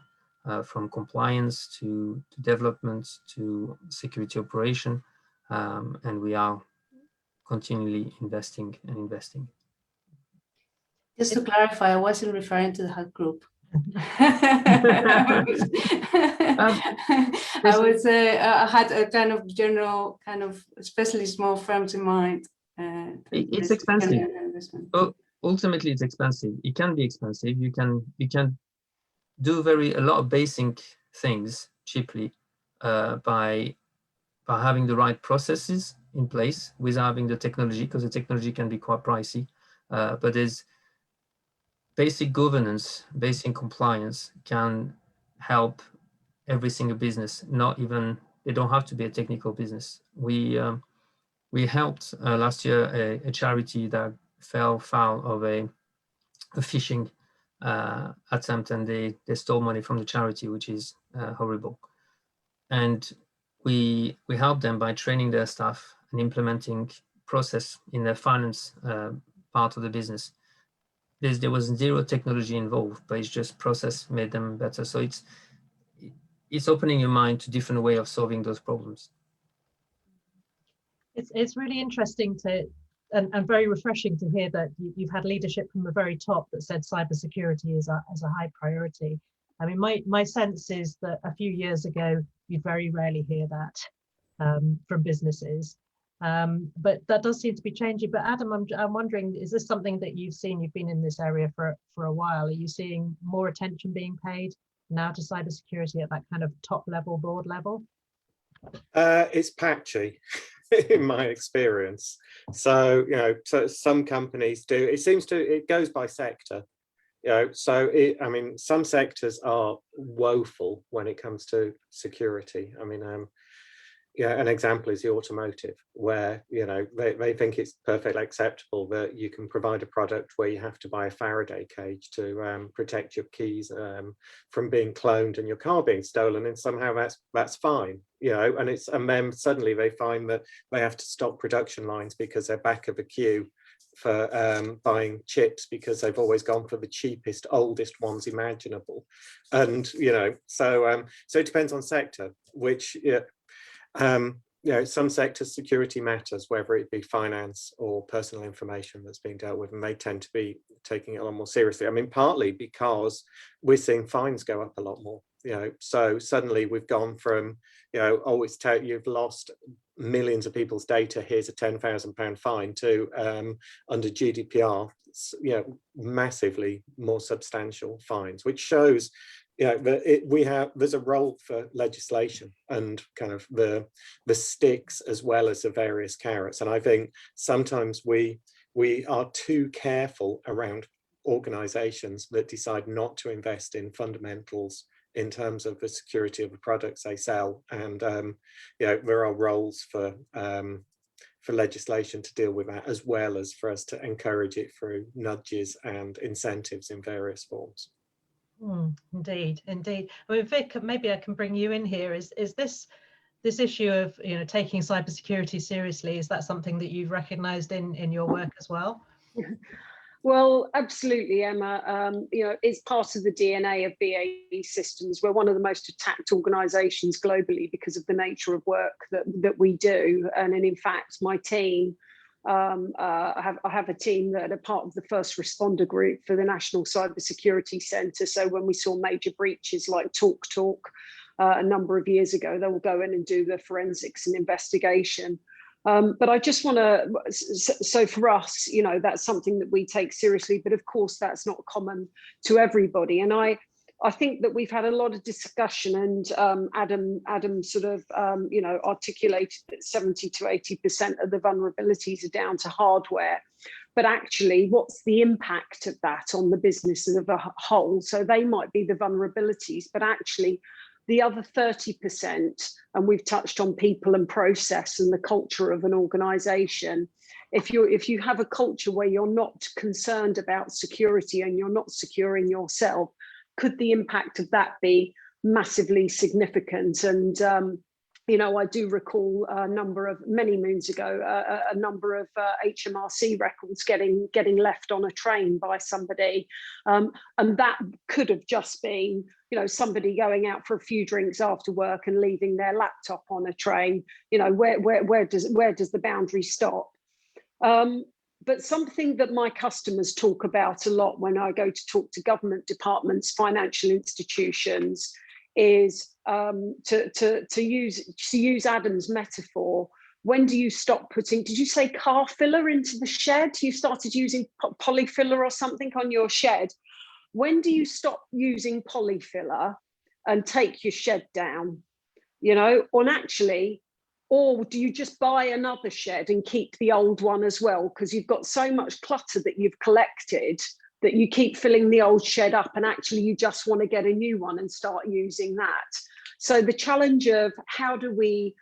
from compliance to development to security operation, and we are continually investing. Just to clarify, I wasn't referring to the HUD group. I would say I had a kind of general, kind of especially small firms in mind. It's expensive. Well, ultimately, it's expensive. It can be expensive. You can do a lot of basic things cheaply by having the right processes in place without having the technology, because the technology can be quite pricey. But there's basic governance, basic compliance can help every single business. They don't have to be a technical business. We helped last year a charity that fell foul of a phishing attempt, and they stole money from the charity, which is horrible. And we helped them by training their staff and implementing process in their finance part of the business. There was zero technology involved, but it's just process made them better. So it's opening your mind to different way of solving those problems. It's really interesting and very refreshing to hear that you've had leadership from the very top that said cybersecurity is a high priority. I mean, my sense is that a few years ago, you'd very rarely hear that from businesses. But that does seem to be changing. But Adam, I'm wondering, is this something that you've seen? You've been in this area for a while. Are you seeing more attention being paid now to cybersecurity at that kind of top level, board level? It's patchy in my experience. So, so some companies do, it goes by sector. So I mean, some sectors are woeful when it comes to security. I mean, an example is the automotive, where they think it's perfectly acceptable that you can provide a product where you have to buy a Faraday cage to protect your keys from being cloned and your car being stolen, and somehow that's fine, and then suddenly they find that they have to stop production lines because they're back of a queue for buying chips because they've always gone for the cheapest, oldest ones imaginable, and so it depends on sector, which some sectors security matters, whether it be finance or personal information that's being dealt with, and they tend to be taking it a lot more seriously. I mean, partly because we're seeing fines go up a lot more. So suddenly we've gone from you've lost millions of people's data, here's a £10,000 fine, to under GDPR, massively more substantial fines, which shows there's a role for legislation and kind of the sticks as well as the various carrots. And I think sometimes we are too careful around organizations that decide not to invest in fundamentals in terms of the security of the products they sell. And there are roles for legislation to deal with that, as well as for us to encourage it through nudges and incentives in various forms. Indeed. I mean, Vic, maybe I can bring you in here. Is this issue of taking cybersecurity seriously, is that something that you've recognised in your work as well? Well, absolutely, Emma. It's part of the DNA of BAE Systems. We're one of the most attacked organisations globally because of the nature of work that we do. And in fact, my team, I have a team that are part of the first responder group for the National Cybersecurity Centre. So when we saw major breaches like TalkTalk a number of years ago, they will go in and do the forensics and investigation. But I just want to, so for us, that's something that we take seriously, but of course that's not common to everybody. And I think that we've had a lot of discussion, and Adam sort of, articulated that 70 to 80% of the vulnerabilities are down to hardware. But actually, what's the impact of that on the business as a whole? So they might be the vulnerabilities, but actually the other 30%, and we've touched on people and process and the culture of an organization. If you have a culture where you're not concerned about security and you're not securing yourself, could the impact of that be massively significant? And I do recall many moons ago, a number of HMRC records getting left on a train by somebody, and that could have just been somebody going out for a few drinks after work and leaving their laptop on a train. Where does the boundary stop? But something that my customers talk about a lot when I go to talk to government departments, financial institutions, is to use Adam's metaphor. When do you stop putting, did you say car filler into the shed? You started using polyfiller or something on your shed. When do you stop using polyfiller and take your shed down? Or do you just buy another shed and keep the old one as well? Because you've got so much clutter that you've collected that you keep filling the old shed up, and actually you just want to get a new one and start using that. So the challenge of how do we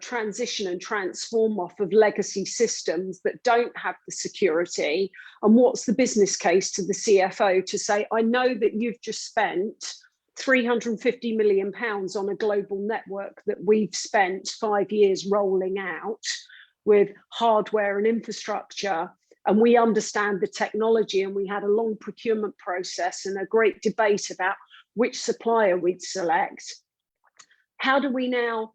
transition and transform off of legacy systems that don't have the security, and what's the business case to the CFO to say, I know that you've just spent £350 million on a global network that we've spent 5 years rolling out with hardware and infrastructure, and we understand the technology, and we had a long procurement process and a great debate about which supplier we'd select. How do we now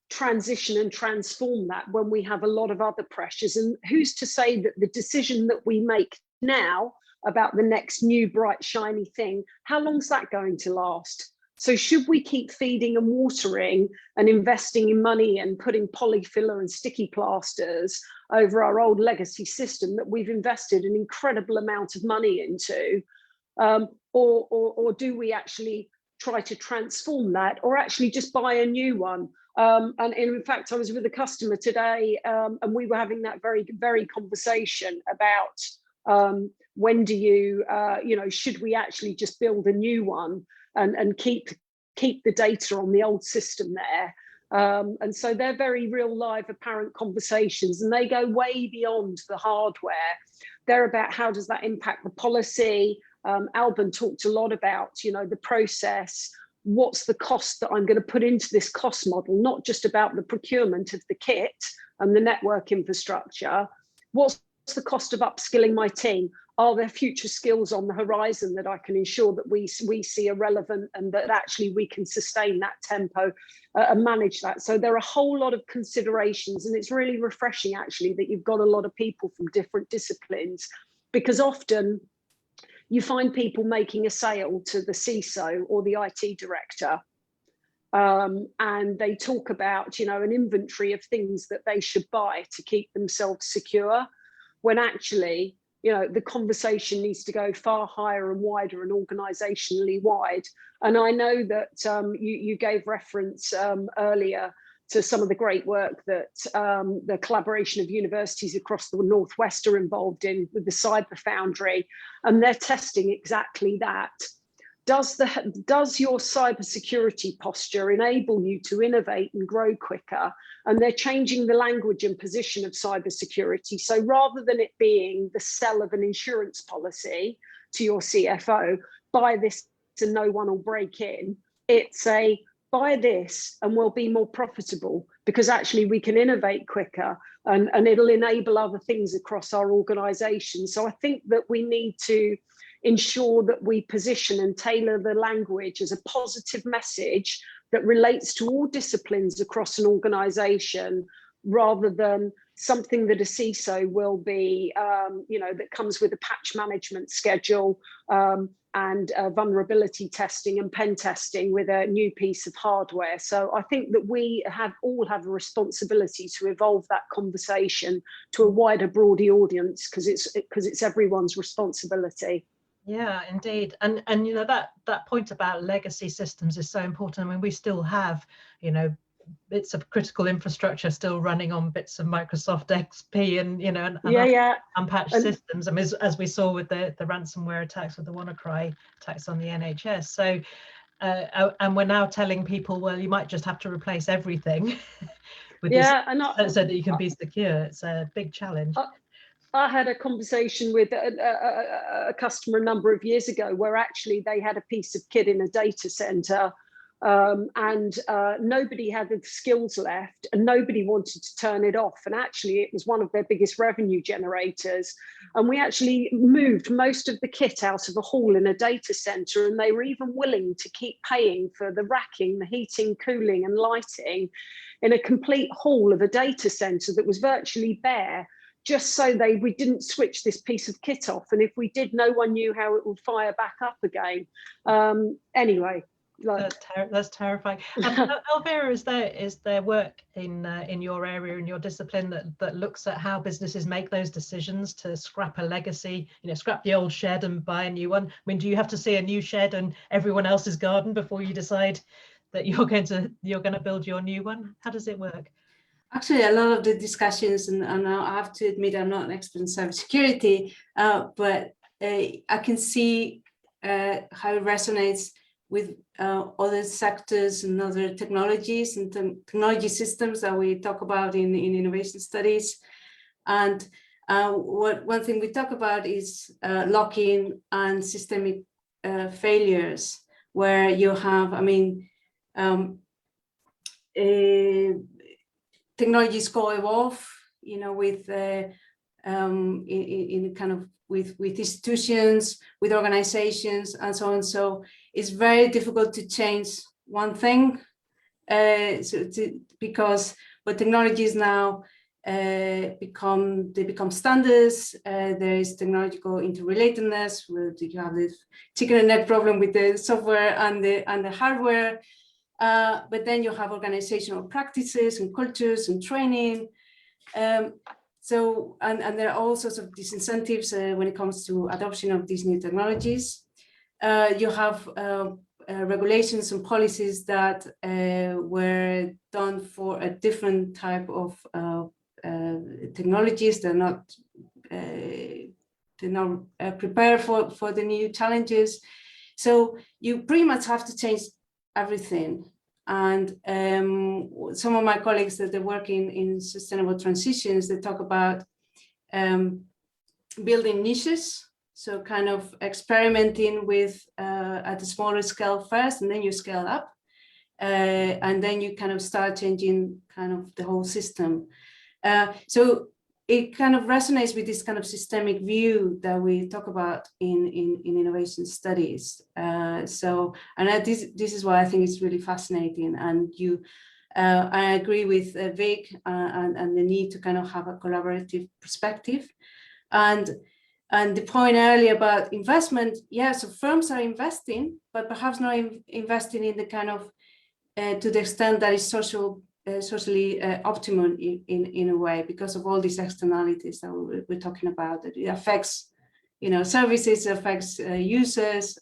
transition and transform that when we have a lot of other pressures? And who's to say that the decision that we make now about the next new bright shiny thing, how long's that going to last? So should we keep feeding and watering and investing in money and putting polyfiller and sticky plasters over our old legacy system that we've invested an incredible amount of money into? Or do we actually try to transform that, or actually just buy a new one? And in fact, I was with a customer today, and we were having that very conversation about when do you, should we actually just build a new one and keep the data on the old system there? And so they're very real, live, apparent conversations, and they go way beyond the hardware. They're about how does that impact the policy. Alban talked a lot about, the process. What's the cost that I'm going to put into this cost model? Not just about the procurement of the kit and the network infrastructure. What's the cost of upskilling my team? Are there future skills on the horizon that I can ensure that we see are relevant and that actually we can sustain that tempo and manage that? So there are a whole lot of considerations, and it's really refreshing actually that you've got a lot of people from different disciplines, because often you find people making a sale to the CISO or the IT director, and they talk about, an inventory of things that they should buy to keep themselves secure, when actually, the conversation needs to go far higher and wider and organisationally wide. And I know that you gave reference earlier to some of the great work that the collaboration of universities across the Northwest are involved in with the Cyber Foundry, and they're testing exactly that. Does your cybersecurity posture enable you to innovate and grow quicker? And they're changing the language and position of cybersecurity. So rather than it being the sell of an insurance policy to your CFO, buy this and no one will break in, it's a buy this and we'll be more profitable, because actually we can innovate quicker and it'll enable other things across our organization. So I think that we need to ensure that we position and tailor the language as a positive message that relates to all disciplines across an organization, rather than something that a CISO will be, that comes with a patch management schedule and vulnerability testing and pen testing with a new piece of hardware. So I think that we all have a responsibility to evolve that conversation to a wider, broader audience, because it's everyone's responsibility. Yeah, indeed. And that point about legacy systems is so important. I mean, we still have, bits of critical infrastructure still running on bits of Microsoft XP and unpatched systems. I mean, as we saw with the ransomware attacks, with the WannaCry attacks on the NHS. So, and we're now telling people, well, you might just have to replace everything with so that you can be secure. It's a big challenge. I had a conversation with a customer a number of years ago where actually they had a piece of kit in a data center, and nobody had the skills left and nobody wanted to turn it off. And actually it was one of their biggest revenue generators. And we actually moved most of the kit out of a hall in a data center, and they were even willing to keep paying for the racking, the heating, cooling and lighting in a complete hall of a data center that was virtually bare, just so we didn't switch this piece of kit off. And if we did, no one knew how it would fire back up again. Anyway. That's terrifying. Elvira, is there work in your area, in your discipline, that looks at how businesses make those decisions to scrap a legacy, scrap the old shed and buy a new one? I mean, do you have to see a new shed and everyone else's garden before you decide that you're going to build your new one? How does it work? Actually, a lot of the discussions, and I have to admit I'm not an expert in cybersecurity, but I can see how it resonates with other sectors and other technologies and technology systems that we talk about in innovation studies. And one thing we talk about is lock-in and systemic failures, where you have, technologies go evolve, with with institutions, with organizations, and so on. So it's very difficult to change one thing, because technologies now become standards. There is technological interrelatedness, where you have this chicken and egg problem with the software and the hardware. But then you have organizational practices and cultures and training. So there are all sorts of disincentives when it comes to adoption of these new technologies. You have regulations and policies that were done for a different type of technologies. They're not prepared for the new challenges. So you pretty much have to change everything. And some of my colleagues that they work in sustainable transitions, they talk about building niches. So kind of experimenting with at a smaller scale first, and then you scale up. And then you kind of start changing kind of the whole system. So it kind of resonates with this kind of systemic view that we talk about in innovation studies. This is why I think it's really fascinating. And I agree with Vic and the need to kind of have a collaborative perspective. And the point earlier about investment, yeah, so firms are investing, but perhaps not investing in the kind of, to the extent that is socially optimum in a way, because of all these externalities that we're talking about. That it affects, services, affects users.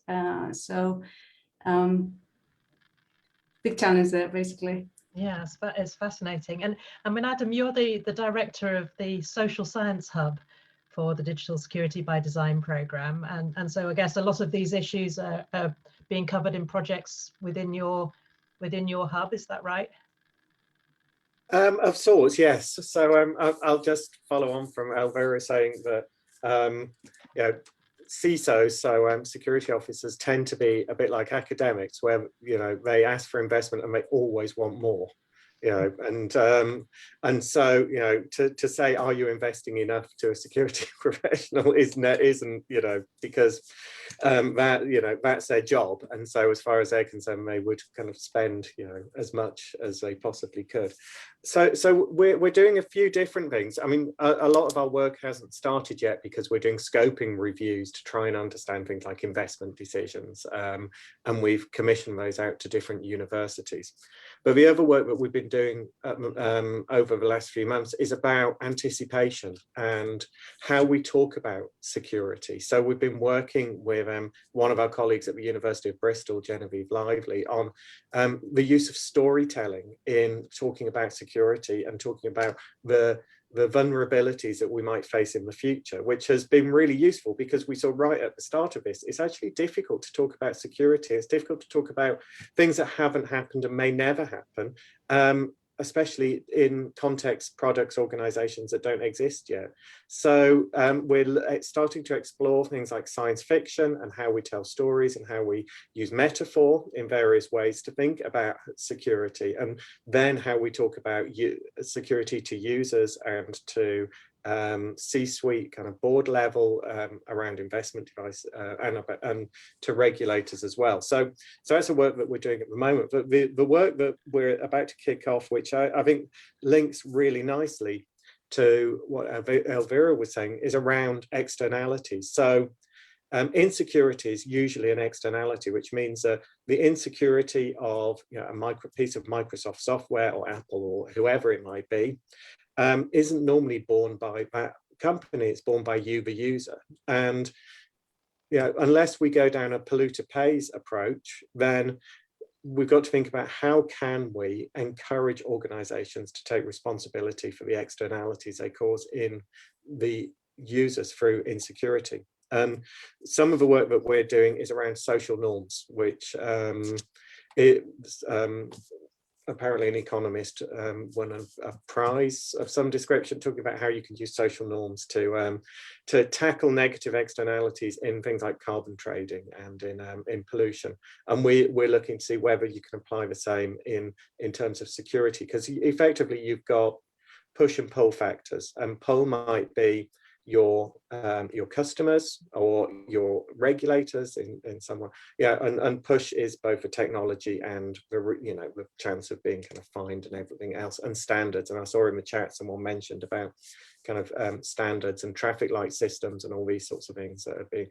Big challenge there, basically. Yeah, it's fascinating. And I mean, Adam, you're the director of the Social Science Hub for the Digital Security by Design program. And so I guess a lot of these issues are being covered in projects within your hub, is that right? Of sorts, yes. So I'll just follow on from Elvira saying that CISOs, so security officers, tend to be a bit like academics, where they ask for investment and they always want more. And so to say, are you investing enough to a security professional isn't because that's their job, and so as far as they're concerned, they would kind of spend as much as they possibly could. So we're doing a few different things. I mean, a lot of our work hasn't started yet because we're doing scoping reviews to try and understand things like investment decisions, and we've commissioned those out to different universities. But the other work that we've been doing over the last few months is about anticipation and how we talk about security. So we've been working with one of our colleagues at the University of Bristol, Genevieve Lively, on the use of storytelling in talking about security and talking about the vulnerabilities that we might face in the future, which has been really useful because we saw right at the start of this, it's actually difficult to talk about security. It's difficult to talk about things that haven't happened and may never happen, especially in context products, organizations that don't exist yet. So we're starting to explore things like science fiction and how we tell stories and how we use metaphor in various ways to think about security, and then how we talk about security to users and to C-suite kind of board level around investment device and to regulators as well. So that's the work that we're doing at the moment. But the work that we're about to kick off, which I think links really nicely to what Elvira was saying, is around externalities. So insecurity is usually an externality, which means that the insecurity of a piece of Microsoft software or Apple or whoever it might be isn't normally borne by that company. It's borne by you, the user. And unless we go down a polluter pays approach, then we've got to think about how can we encourage organizations to take responsibility for the externalities they cause in the users through insecurity. Some of the work that we're doing is around social norms, which apparently an economist won a prize of some description talking about how you can use social norms to tackle negative externalities in things like carbon trading and in pollution. And we're looking to see whether you can apply the same in terms of security, because effectively you've got push and pull factors, and pull might be your customers or your regulators in some way. Yeah, and push is both a technology and the chance of being kind of fined and everything else, and standards. And I saw in the chat someone mentioned about kind of standards and traffic light systems and all these sorts of things that are being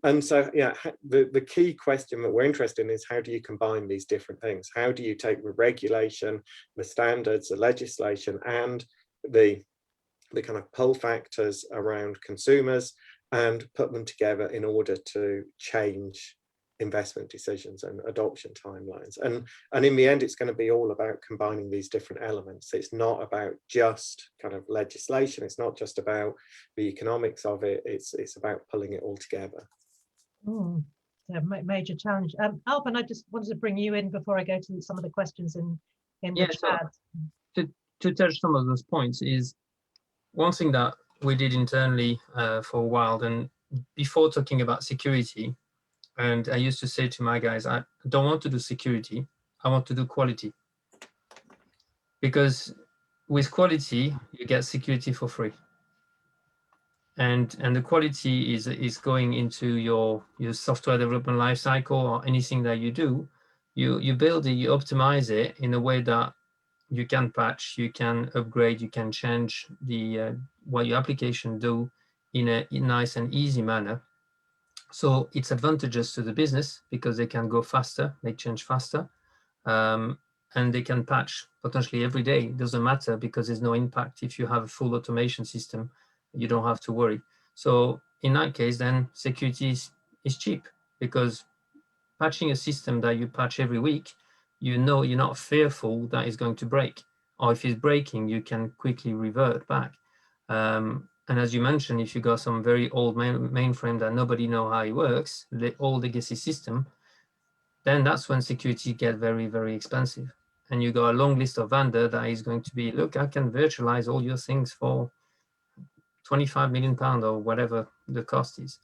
and so yeah, the key question that we're interested in is, how do you combine these different things? How do you take the regulation, the standards, the legislation, and the kind of pull factors around consumers and put them together in order to change investment decisions and adoption timelines? And in the end, it's going to be all about combining these different elements. It's not about just kind of legislation. It's not just about the economics of it. It's about pulling it all together. Yeah, major challenge. Alban, I just wanted to bring you in before I go to some of the questions in the chat. So to touch some of those points is one thing that we did internally for a while. And before talking about security, and I used to say to my guys, I don't want to do security, I want to do quality. Because with quality, you get security for free. And the quality is going into your software development lifecycle, or anything that you do. You build it, you optimize it in a way that you can patch, you can upgrade, you can change what your application do in a nice and easy manner. So it's advantageous to the business because they can go faster, they change faster, and they can patch potentially every day. It doesn't matter because there's no impact. If you have a full automation system, you don't have to worry. So in that case, then security is cheap, because patching a system that you patch every week, you're not fearful that it's going to break, or if it's breaking, you can quickly revert back. And as you mentioned, if you got some very old mainframe that nobody know how it works, the old legacy system, then that's when security get very, very expensive. And you got a long list of vendor that is going to be, look, I can virtualize all your things for £25 million or whatever the cost is.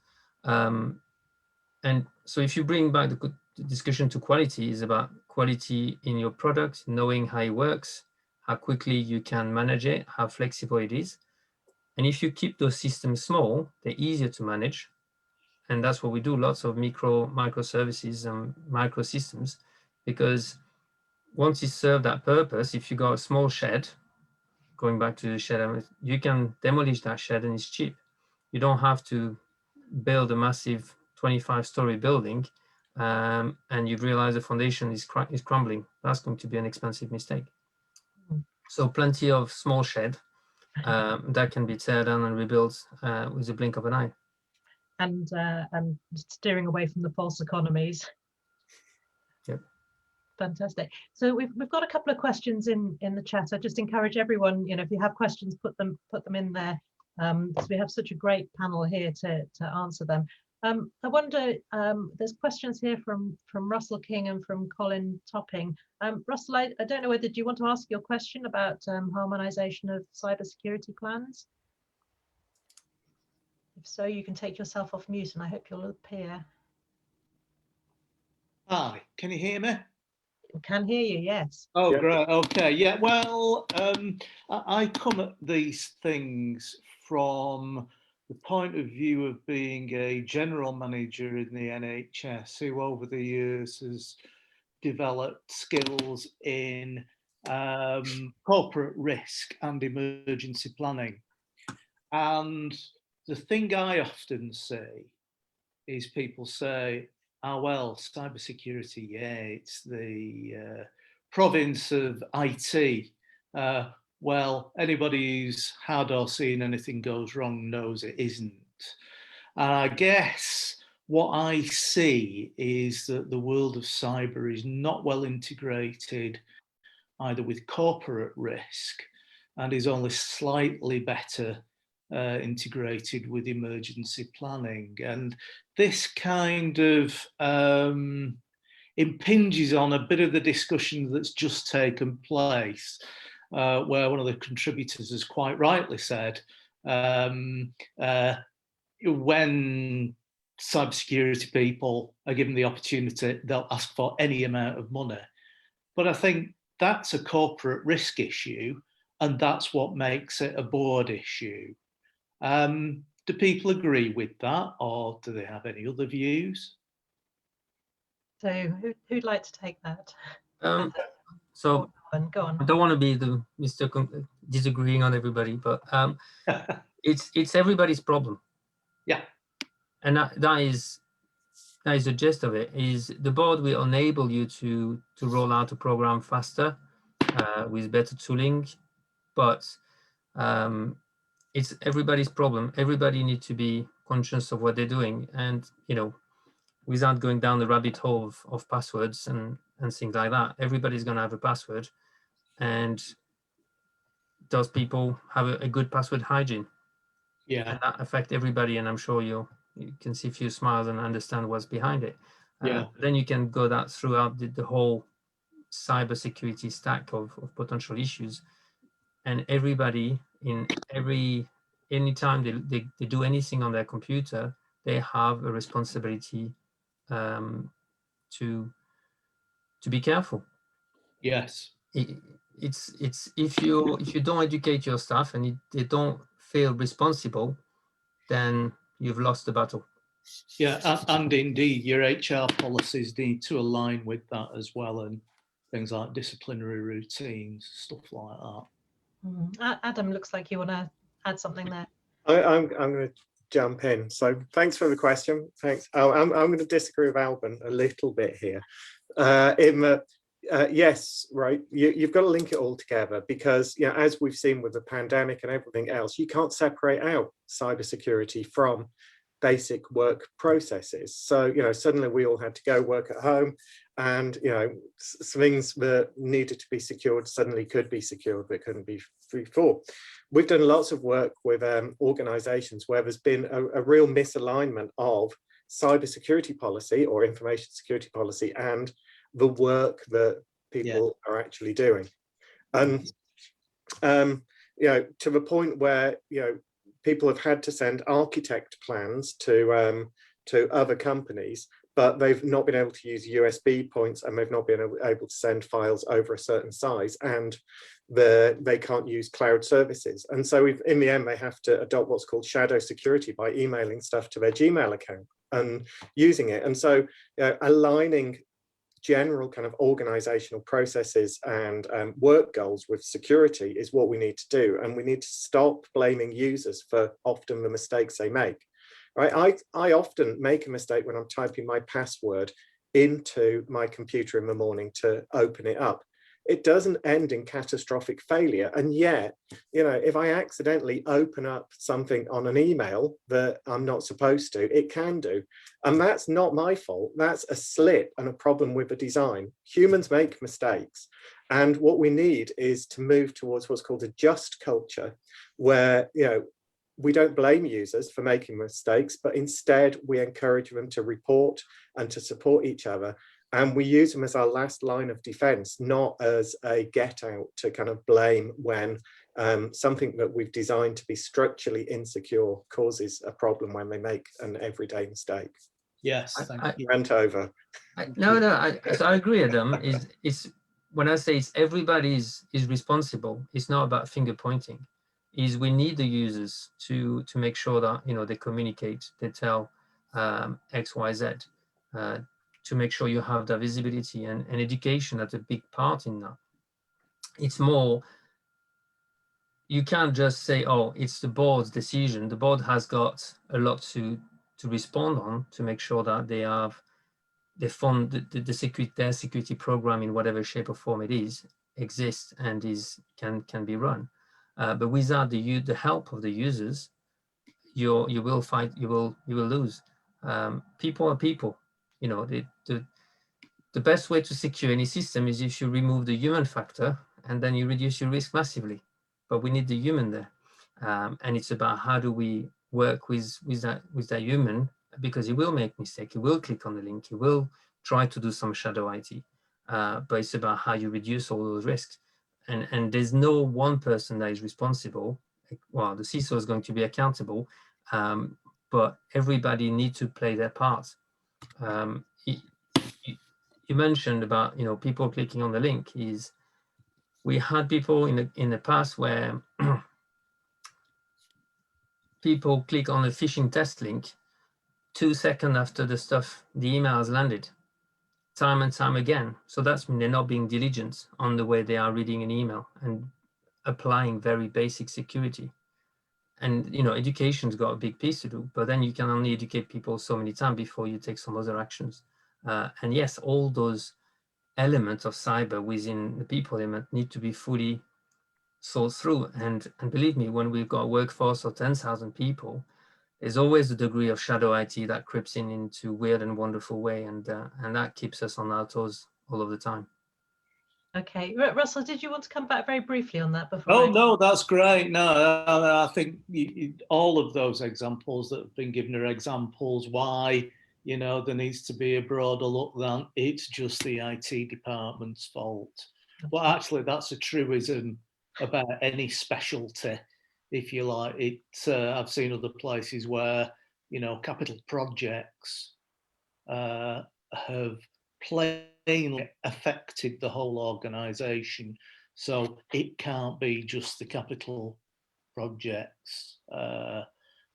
And so if you bring back the discussion to quality, is about quality in your product, knowing how it works, how quickly you can manage it, how flexible it is. And if you keep those systems small, they're easier to manage. And that's what we do, lots of microservices and microsystems, because once you serve that purpose, if you got a small shed, going back to the shed, you can demolish that shed and it's cheap. You don't have to build a massive 25-story building and you realize the foundation is crumbling. That's going to be an expensive mistake. So plenty of small shed that can be tear down and rebuilt with the blink of an eye. And steering away from the false economies. Yep. Fantastic. So we've got a couple of questions in the chat. I just encourage everyone, if you have questions, put them in there, because we have such a great panel here to answer them. I wonder, there's questions here from Russell King and from Colin Topping. Russell, I don't know whether, do you want to ask your question about harmonization of cybersecurity plans? If so, you can take yourself off mute and I hope you'll appear. Hi, can you hear me? I can hear you, yes. Oh, Yeah. great. Okay. Yeah. Well, I come at these things from the point of view of being a general manager in the NHS, who over the years has developed skills in corporate risk and emergency planning. And the thing I often say is people say, oh, well, cybersecurity, yeah, it's the province of IT. Well, anybody who's had or seen anything goes wrong knows it isn't. And I guess what I see is that the world of cyber is not well integrated either with corporate risk and is only slightly better integrated with emergency planning. And this kind of impinges on a bit of the discussion that's just taken place, where one of the contributors has quite rightly said, when cybersecurity people are given the opportunity, they'll ask for any amount of money. But I think that's a corporate risk issue, and that's what makes it a board issue. Do people agree with that, or do they have any other views? So who'd like to take that? So Go on. I don't want to be the Mr. disagreeing on everybody, but it's everybody's problem. Yeah. And that is the gist of it. Is the board will enable you to roll out a program faster with better tooling, but it's everybody's problem. Everybody needs to be conscious of what they're doing, and without going down the rabbit hole of passwords and things like that. Everybody's going to have a password, and does people have a good password hygiene? Yeah. And that affect everybody, and I'm sure you can see a few smiles and understand what's behind it. Yeah. Then you can go that throughout the whole cybersecurity stack of potential issues, and everybody anytime they do anything on their computer, they have a responsibility to be careful. Yes. It's if you don't educate your staff and they don't feel responsible, then you've lost the battle. Yeah, and indeed, your HR policies need to align with that as well, and things like disciplinary routines, stuff like that. Adam, looks like you want to add something there. I'm going to jump in. So thanks for the question. Thanks. I'm going to disagree with Alban a little bit here. Yes, right. You've got to link it all together, because as we've seen with the pandemic and everything else, you can't separate out cybersecurity from basic work processes. So suddenly we all had to go work at home, and things that needed to be secured suddenly could be secured but couldn't be before. We've done lots of work with organizations where there's been a real misalignment of cybersecurity policy or information security policy and the work that people are actually doing. And to the point where people have had to send architect plans to other companies, but they've not been able to use USB points, and they've not been able to send files over a certain size, and they can't use cloud services. And so in the end, they have to adopt what's called shadow security by emailing stuff to their Gmail account and using it. And so aligning general kind of organizational processes and work goals with security is what we need to do. And we need to stop blaming users for often the mistakes they make. Right? I often make a mistake when I'm typing my password into my computer in the morning to open it up. It doesn't end in catastrophic failure. And yet, if I accidentally open up something on an email that I'm not supposed to, it can do. And that's not my fault. That's a slip and a problem with the design. Humans make mistakes. And what we need is to move towards what's called a just culture, where, we don't blame users for making mistakes, but instead we encourage them to report and to support each other. And we use them as our last line of defense, not as a get out to kind of blame when something that we've designed to be structurally insecure causes a problem when they make an everyday mistake. Yes, thank you. Rant over. So I agree, Adam. It's when I say it's everybody is responsible, it's not about finger pointing. We need the users to make sure that they communicate, they tell X, Y, Z, to make sure you have that visibility, and education that's a big part in that. It's more, you can't just say, oh, it's the board's decision. The board has got a lot to respond on to make sure that they fund their security program in whatever shape or form it is, exists and can be run. But without the help of the users, you will lose. People are people. The best way to secure any system is if you remove the human factor, and then you reduce your risk massively. But we need the human there, and it's about how do we work with that human, because he will make mistake, he will click on the link, he will try to do some shadow IT. But it's about how you reduce all those risks. And there's no one person that is responsible. Well, the CISO is going to be accountable, but everybody needs to play their part. You mentioned about people clicking on the link. We had people in the past where people click on a phishing test link 2 seconds after the email has landed, time and time again. So that's when they're not being diligent on the way they are reading an email and applying very basic security. And education's got a big piece to do, but then you can only educate people so many times before you take some other actions. And yes, all those elements of cyber within the people element need to be fully thought through. And believe me, when we've got a workforce of 10,000 people, there's always a degree of shadow IT that creeps in into weird and wonderful way, and that keeps us on our toes all of the time. Okay, Russell, did you want to come back very briefly on that before? Oh, no, that's great. No, I think all of those examples that have been given are examples why, there needs to be a broader look than it's just the IT department's fault. Well, actually, that's a truism about any specialty, if you like. I've seen other places where, capital projects have plainly affected the whole organisation. So it can't be just the capital projects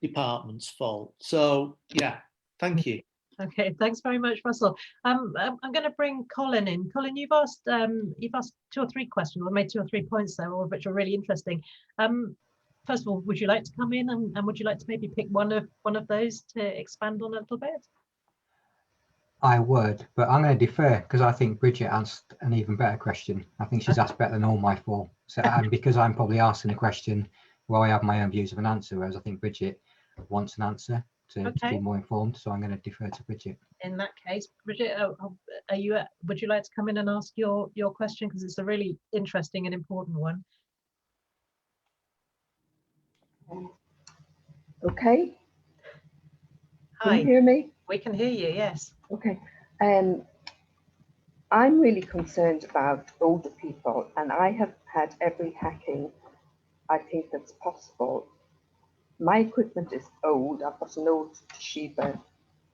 department's fault. So yeah, thank you. Okay, thanks very much, Russell. I'm going to bring Colin in. Colin, you've asked 2 or 3 questions, or made 2 or 3 points there, all of which are really interesting. First of all, would you like to come in and would you like to maybe pick one of those to expand on a little bit? I would, but I'm going to defer because I think Bridget asked an even better question. I think she's asked better than all my 4. So, and because I'm probably asking a question where I have my own views of an answer, whereas I think Bridget wants an answer to be more informed. So I'm going to defer to Bridget. In that case, Bridget, would you like to come in and ask your question, because it's a really interesting and important one? Okay. Hi. Can you hear me? We can hear you, yes. Okay. I'm really concerned about older people, and I have had every hacking I think that's possible. My equipment is old. I've got an old Toshiba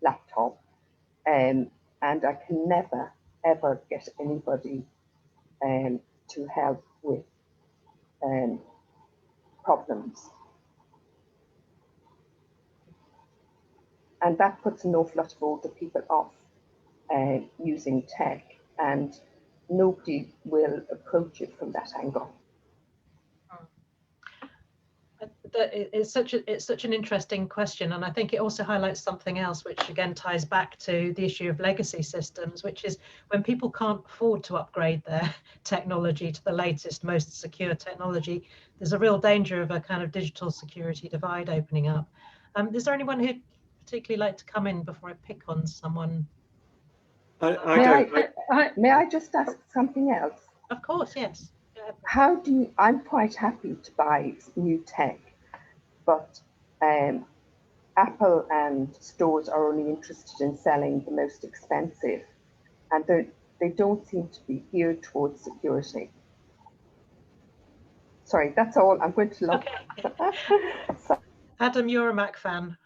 laptop, and I can never, ever get anybody to help with problems. And that puts an awful lot of older people off using tech, and nobody will approach it from that angle. It's such an interesting question, and I think it also highlights something else, which again ties back to the issue of legacy systems, which is when people can't afford to upgrade their technology to the latest, most secure technology, there's a real danger of a kind of digital security divide opening up. Is there anyone who'd particularly like to come in before I pick on someone? May I just ask something else? Of course, yes. I'm quite happy to buy new tech, but Apple and stores are only interested in selling the most expensive, and they don't seem to be geared towards security. Sorry, that's all. I'm going to look. Okay. Adam, you're a Mac fan.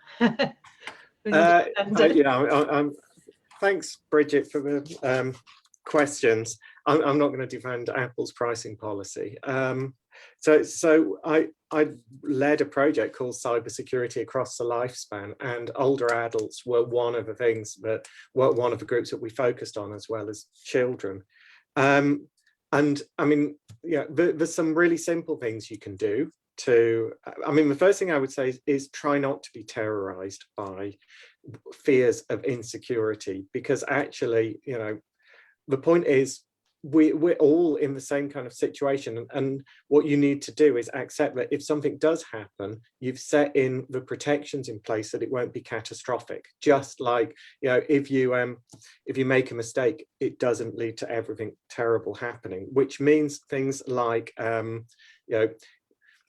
Thanks, Bridget, for the questions. I'm not going to defend Apple's pricing policy. So I led a project called Cybersecurity Across the Lifespan, and older adults were one of the things that were one of the groups that we focused on, as well as children. And I mean, there's some really simple things you can do the first thing I would say is try not to be terrorized by fears of insecurity, because actually, the point is we're all in the same kind of situation, and what you need to do is accept that if something does happen, you've set in the protections in place that it won't be catastrophic. Just like, if you make a mistake, it doesn't lead to everything terrible happening, which means things like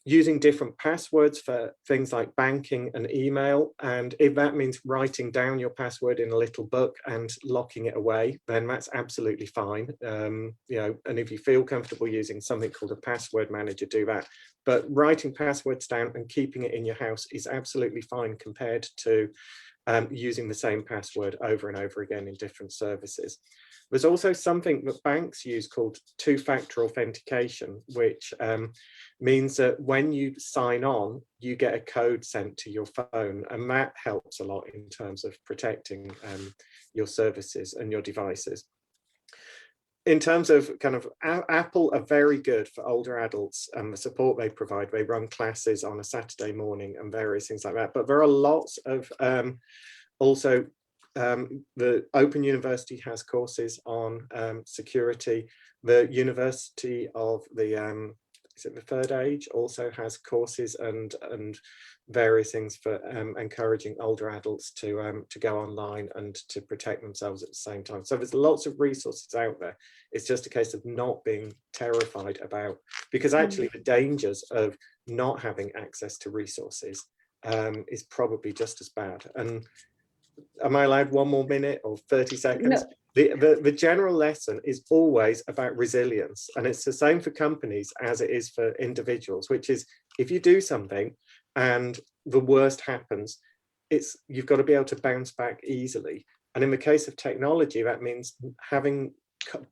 using different passwords for things like banking and email. And if that means writing down your password in a little book and locking it away, then that's absolutely fine. And if you feel comfortable using something called a password manager, do that. But writing passwords down and keeping it in your house is absolutely fine compared to using the same password over and over again in different services. There's also something that banks use called two-factor authentication, which means that when you sign on, you get a code sent to your phone, and that helps a lot in terms of protecting your services and your devices. In terms of kind of Apple are very good for older adults and the support they provide. They run classes on a Saturday morning and various things like that. But there are lots of also the Open University has courses on security. The University of the is it the Third Age also has courses and various things for encouraging older adults to go online and to protect themselves at the same time. So there's lots of resources out there. It's just a case of not being terrified about, because actually the dangers of not having access to resources is probably just as bad. And am I allowed 1 more minute or 30 seconds? No. The general lesson is always about resilience, and it's the same for companies as it is for individuals, which is if you do something and the worst happens, you've got to be able to bounce back easily. And in the case of technology, that means having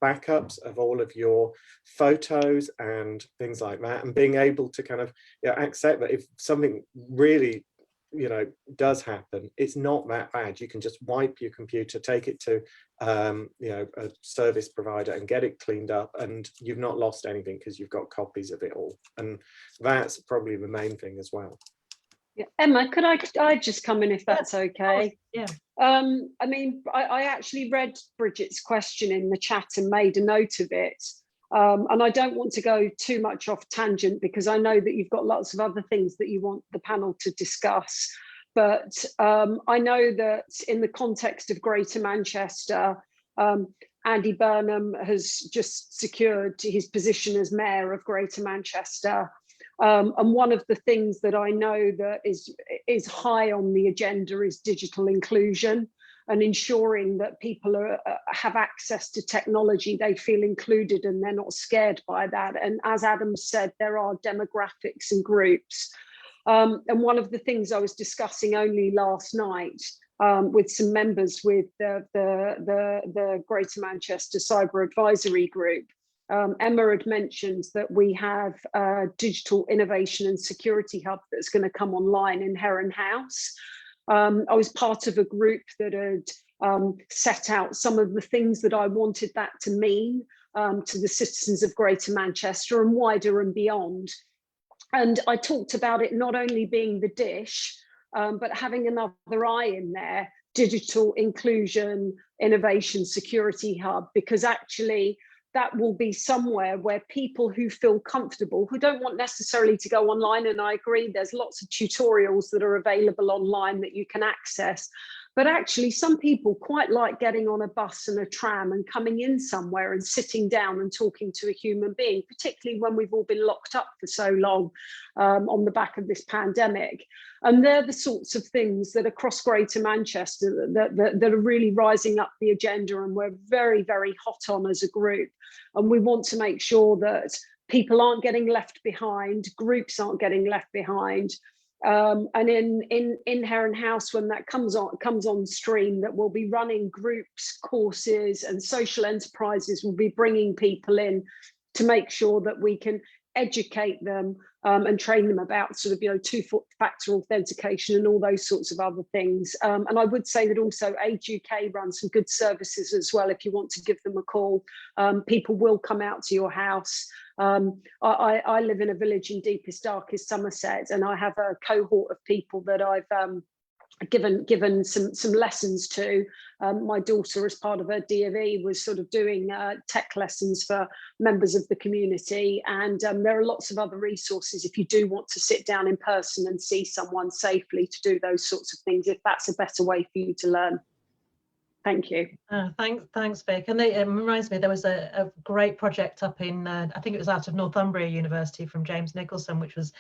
backups of all of your photos and things like that, and being able to kind of accept that if something really does happen, it's not that bad. You can just wipe your computer, take it to a service provider and get it cleaned up, and you've not lost anything because you've got copies of it all. And that's probably the main thing as well. Yeah. Emma, could I just come in if that's okay? Yeah. I mean, I actually read Bridget's question in the chat and made a note of it. And I don't want to go too much off tangent because I know that you've got lots of other things that you want the panel to discuss. But I know that in the context of Greater Manchester, Andy Burnham has just secured his position as Mayor of Greater Manchester. And one of the things that I know that is high on the agenda is digital inclusion, and ensuring that people have access to technology, they feel included and they're not scared by that. And as Adam said, there are demographics and groups. And one of the things I was discussing only last night with some members with the Greater Manchester Cyber Advisory Group, Emma had mentioned that we have a digital innovation and security hub that's going to come online in Heron House. I was part of a group that had set out some of the things that I wanted that to mean to the citizens of Greater Manchester and wider and beyond. And I talked about it not only being the dish, but having another eye in there, digital inclusion, innovation, security hub, because actually that will be somewhere where people who feel comfortable, who don't want necessarily to go online, and I agree, there's lots of tutorials that are available online that you can access, but actually some people quite like getting on a bus and a tram and coming in somewhere and sitting down and talking to a human being, particularly when we've all been locked up for so long on the back of this pandemic. And they're the sorts of things that across Greater Manchester that are really rising up the agenda, and we're very, very hot on as a group. And we want to make sure that people aren't getting left behind, groups aren't getting left behind. And in Heron House, when that comes on stream, that we'll be running groups, courses, and social enterprises will be bringing people in to make sure that we can educate them and train them about sort of, two-factor authentication and all those sorts of other things. And I would say that also Age UK runs some good services as well. If you want to give them a call, people will come out to your house. I live in a village in deepest, darkest Somerset, and I have a cohort of people that I've given some lessons to. My daughter, as part of her D.V., was sort of doing tech lessons for members of the community, and there are lots of other resources if you do want to sit down in person and see someone safely to do those sorts of things, if that's a better way for you to learn. Thank you. Thanks, Vic. And it reminds me, there was a great project up in, I think it was out of Northumbria University from James Nicholson, which was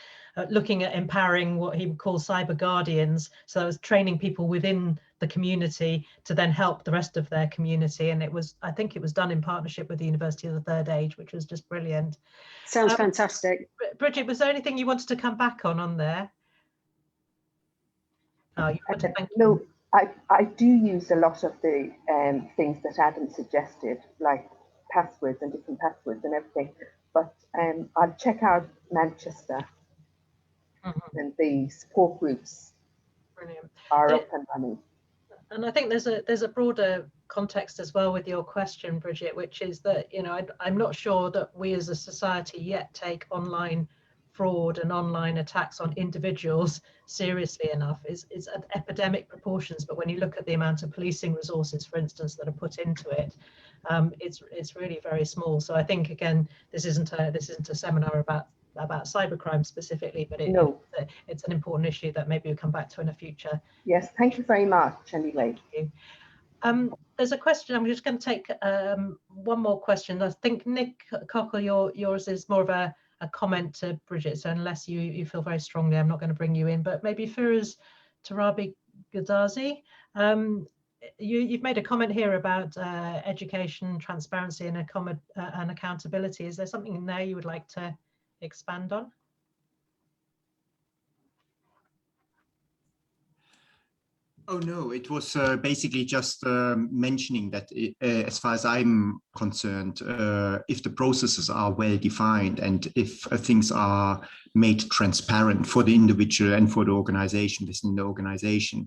looking at empowering what he would call cyber guardians. So that was training people within the community to then help the rest of their community. And I think it was done in partnership with the University of the Third Age, which was just brilliant. Sounds fantastic. Bridget, was there anything you wanted to come back on there? Oh, you want to thank no. I do use a lot of the things that Adam suggested, like passwords and different passwords and everything. But I'll check out Manchester, and the support groups Brilliant. are up and running. And I think there's a broader context as well with your question, Bridget, which is that, you know, I'm not sure that we as a society yet take online fraud and online attacks on individuals seriously enough. It's at epidemic proportions, but when you look at the amount of policing resources, for instance, that are put into it, it's really very small. So I think, again, this isn't a seminar about cybercrime specifically, but it's an important issue that maybe we'll come back to in a future. Yes, thank you very much anyway. Thank you. There's a question, I'm just going to take one more question. I think Nick Cockle, yours is more of a comment to Bridget, so unless you feel very strongly, I'm not going to bring you in, but maybe Firouz Tarabi Ghazazi, you've made a comment here about education, transparency and accountability. Is there something in there you would like to expand on? Oh no, it was basically just mentioning that as far as I'm concerned, if the processes are well defined and if things are made transparent for the individual and for the organization, within the organization,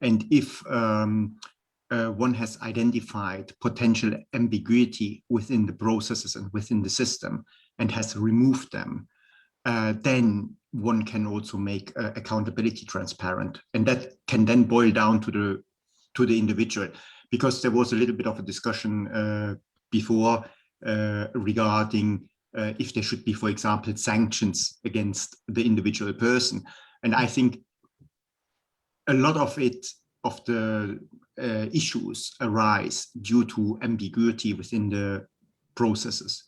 and if one has identified potential ambiguity within the processes and within the system and has removed them, then one can also make accountability transparent, and that can then boil down to the individual, because there was a little bit of a discussion before regarding if there should be, for example, sanctions against the individual person, and I think a lot of the issues arise due to ambiguity within the processes.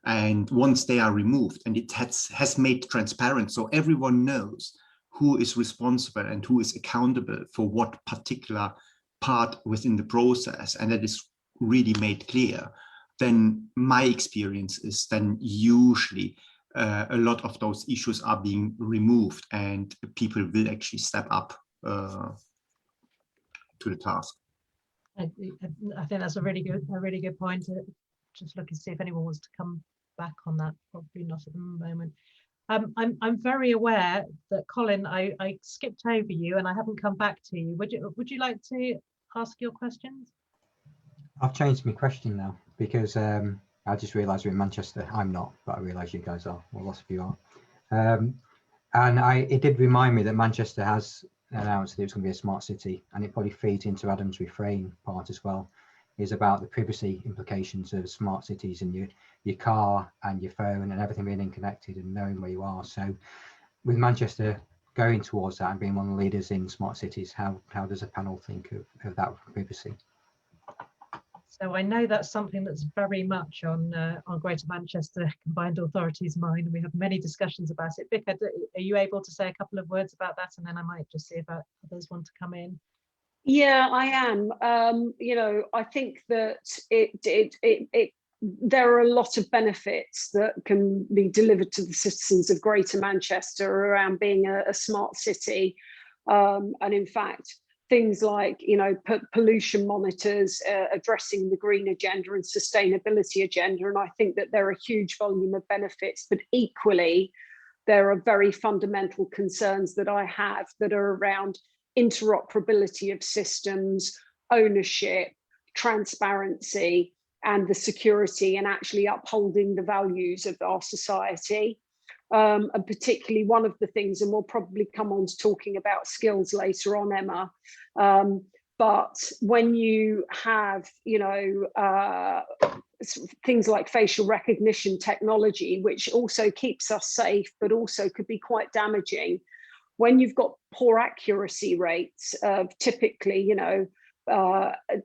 And once they are removed and it has made transparent, so everyone knows who is responsible and who is accountable for what particular part within the process, and that is really made clear, then my experience is then usually a lot of those issues are being removed and people will actually step up to the task. I think that's a really good point. Just looking to see if anyone wants to come back on that. Probably not at the moment. I'm very aware that Colin, I skipped over you and I haven't come back to you. Would you like to ask your questions? I've changed my question now because I just realised we're in Manchester. I'm not, but I realise you guys are. Well, lots of you are. And it did remind me that Manchester has announced that it's going to be a smart city, and it probably feeds into Adam's refrain part as well, is about the privacy implications of smart cities and your car and your phone and everything being connected and knowing where you are. So with Manchester going towards that and being one of the leaders in smart cities, how does a panel think of that privacy? So I know that's something that's very much on Greater Manchester Combined Authority's mind, and we have many discussions about it. Vic, are you able to say a couple of words about that, and then I might just see if others want to come in? Yeah, I am. You know, I think that there are a lot of benefits that can be delivered to the citizens of Greater Manchester around being a smart city, and in fact, things like, you know, pollution monitors, addressing the green agenda and sustainability agenda, and I think that there are a huge volume of benefits. But equally, there are very fundamental concerns that I have that are around interoperability of systems, ownership, transparency, and the security, and actually upholding the values of our society. And particularly one of the things, and we'll probably come on to talking about skills later on, Emma, but when you have, you know, things like facial recognition technology, which also keeps us safe, but also could be quite damaging, when you've got poor accuracy rates of typically, you know,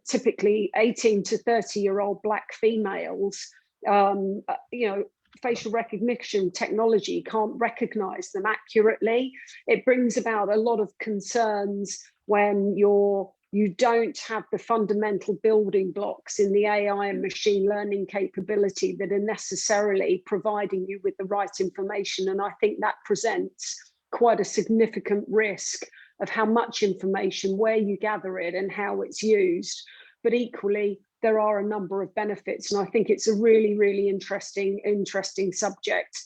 typically 18 to 30-year-old Black females, you know, facial recognition technology can't recognize them accurately. It brings about a lot of concerns when you don't have the fundamental building blocks in the AI and machine learning capability that are necessarily providing you with the right information. And I think that presents quite a significant risk of how much information, where you gather it and how it's used. But equally, there are a number of benefits. And I think it's a really, really interesting subject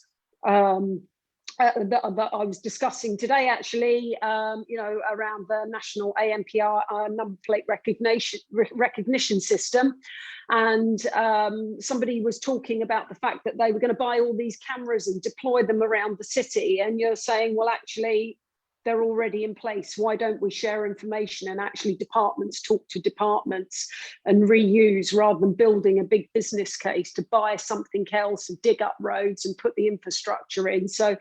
that I was discussing today, actually, you know, around the national ANPR number plate recognition system. And somebody was talking about the fact that they were going to buy all these cameras and deploy them around the city. And you're saying, well, actually, they're already in place. Why don't we share information and actually departments talk to departments and reuse, rather than building a big business case to buy something else and dig up roads and put the infrastructure in? So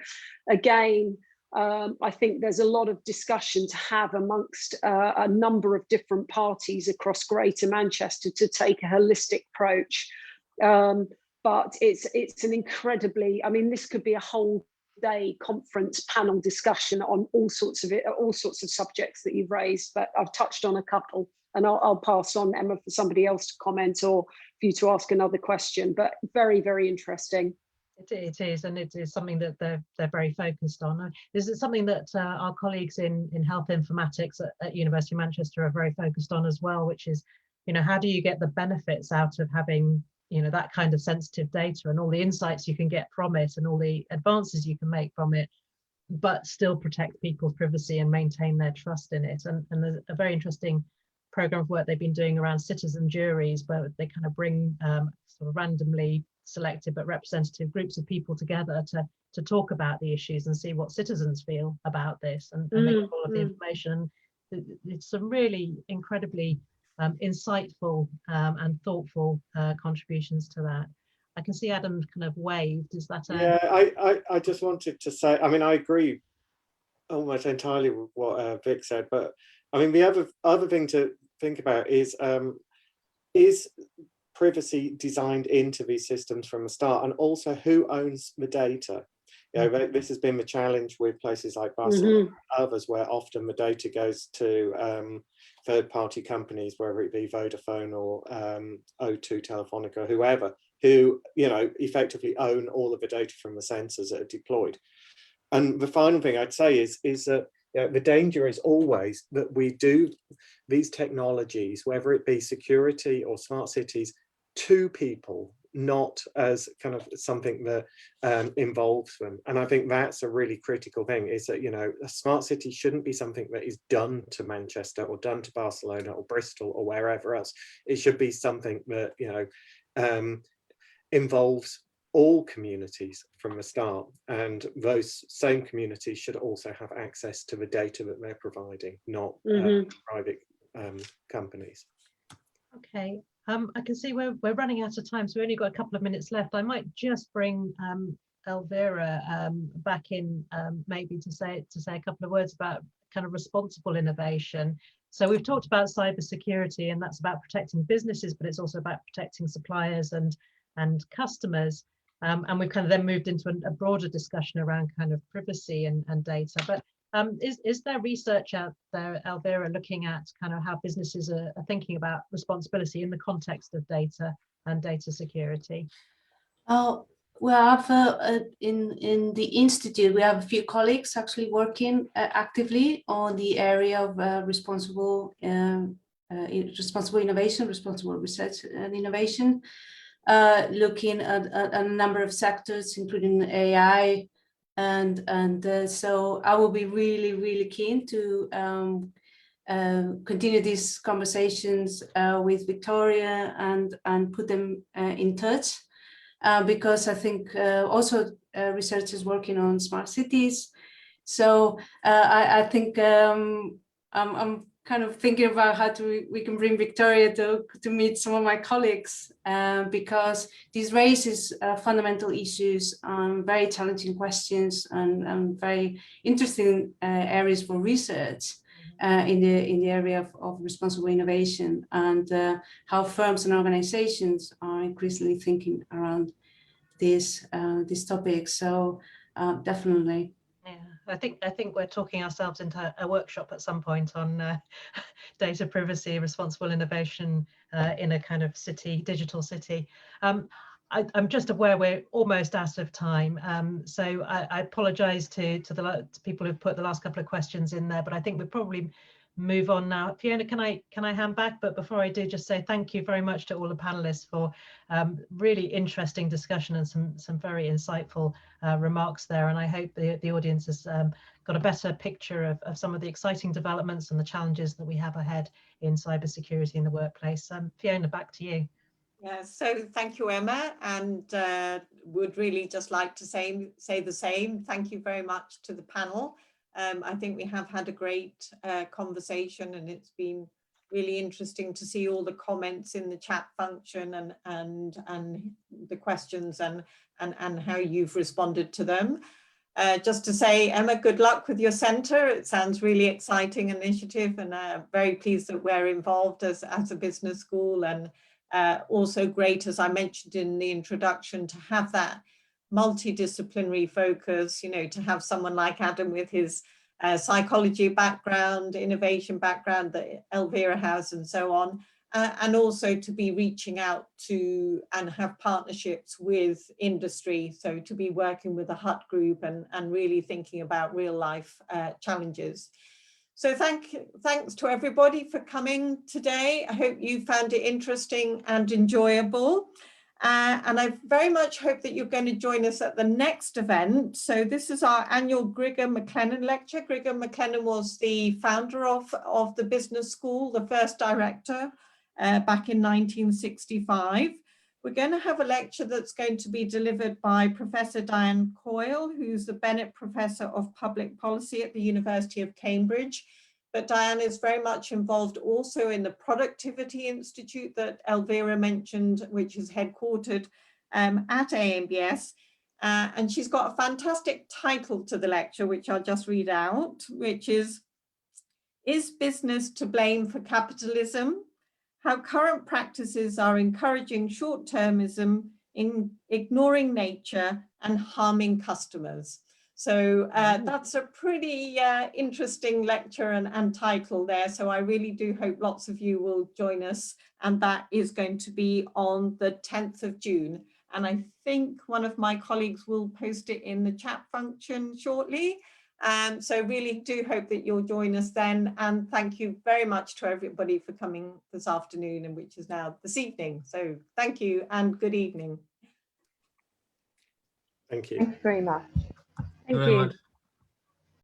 again, I think there's a lot of discussion to have amongst a number of different parties across Greater Manchester to take a holistic approach. But it's an incredibly, I mean, this could be a whole day conference panel discussion on all sorts of subjects that you've raised, but I've touched on a couple, and I'll pass on, Emma, for somebody else to comment or for you to ask another question. But very, very interesting. It is, and it is something that they're very focused on. This is something that our colleagues in health informatics at University of Manchester are very focused on as well, which is, you know, how do you get the benefits out of having, you know, that kind of sensitive data and all the insights you can get from it and all the advances you can make from it, but still protect people's privacy and maintain their trust in it. And there's a very interesting program of work they've been doing around citizen juries, where they kind of bring sort of randomly selected but representative groups of people together to talk about the issues and see what citizens feel about this, and make all of the information. It's some really incredibly insightful and thoughtful contributions to that. I can see Adam kind of waved. Is that yeah, I just wanted to say, I mean, I agree almost entirely with what Vic said, but I mean, the other thing to think about is privacy designed into these systems from the start, and also who owns the data. You know, this has been the challenge with places like Barcelona and others, where often the data goes to third-party companies, whether it be Vodafone or O2 Telefonica, whoever, who, you know, effectively own all of the data from the sensors that are deployed. And the final thing I'd say is that, you know, the danger is always that we do these technologies, whether it be security or smart cities, to people, not as kind of something that involves them. And I think that's a really critical thing, is that, you know, a smart city shouldn't be something that is done to Manchester or done to Barcelona or Bristol or wherever else. It should be something that, you know, involves all communities from the start, and those same communities should also have access to the data that they're providing, not private companies. Okay. I can see we're running out of time, so we only got a couple of minutes left. I might just bring Elvira back in, maybe to say a couple of words about kind of responsible innovation. So we've talked about cybersecurity, and that's about protecting businesses, but it's also about protecting suppliers and customers. And we've kind of then moved into a broader discussion around kind of privacy and data. But is there research out there, Elvira, looking at kind of how businesses are thinking about responsibility in the context of data and data security? Oh, well, in the institute, we have a few colleagues actually working actively on the area of responsible innovation, responsible research and innovation, looking at a number of sectors, including AI. And so I will be really, really keen to continue these conversations with Victoria and put them in touch, because I think also research is working on smart cities. So I think I'm kind of thinking about how we can bring Victoria to meet some of my colleagues, because this raises fundamental issues, very challenging questions, and very interesting areas for research in the area of responsible innovation, and how firms and organizations are increasingly thinking around this topic. So definitely. Yeah, I think we're talking ourselves into a workshop at some point on data privacy, responsible innovation in a kind of digital city. I'm just aware we're almost out of time, so I apologise to people who've put the last couple of questions in there, but I think we'll probably move on now. Fiona, can I hand back? But before I do, just say thank you very much to all the panelists for really interesting discussion and some very insightful remarks there. And I hope the audience has got a better picture of some of the exciting developments and the challenges that we have ahead in cybersecurity in the workplace. Fiona, back to you. Yeah, so thank you, Emma, and would really just like to say the same. Thank you very much to the panel. I think we have had a great conversation, and it's been really interesting to see all the comments in the chat function and the questions and how you've responded to them. Just to say, Emma, good luck with your centre. It sounds really exciting initiative, and very pleased that we're involved as a business school, and also great, as I mentioned in the introduction, to have that multidisciplinary focus, you know, to have someone like Adam with his psychology background, innovation background that Elvira has, and so on, and also to be reaching out to and have partnerships with industry, so to be working with a HUT group and really thinking about real life challenges. So thanks to everybody for coming today. I hope you found it interesting and enjoyable. And I very much hope that you're going to join us at the next event. So this is our annual Grigor McLennan lecture. Grigor McLennan was the founder of the business school, the first director back in 1965. We're going to have a lecture that's going to be delivered by Professor Diane Coyle, who's the Bennett Professor of Public Policy at the University of Cambridge. But Diane is very much involved also in the Productivity Institute that Elvira mentioned, which is headquartered at AMBS. And she's got a fantastic title to the lecture, which I'll just read out, which is business to blame for capitalism? How current practices are encouraging short-termism, in ignoring nature and harming customers. So that's a pretty interesting lecture and title there. So I really do hope lots of you will join us. And that is going to be on the 10th of June. And I think one of my colleagues will post it in the chat function shortly. So really do hope that you'll join us then. And thank you very much to everybody for coming this afternoon, and which is now this evening. So thank you and good evening. Thank you. Thank you very much. Thank Very you. much.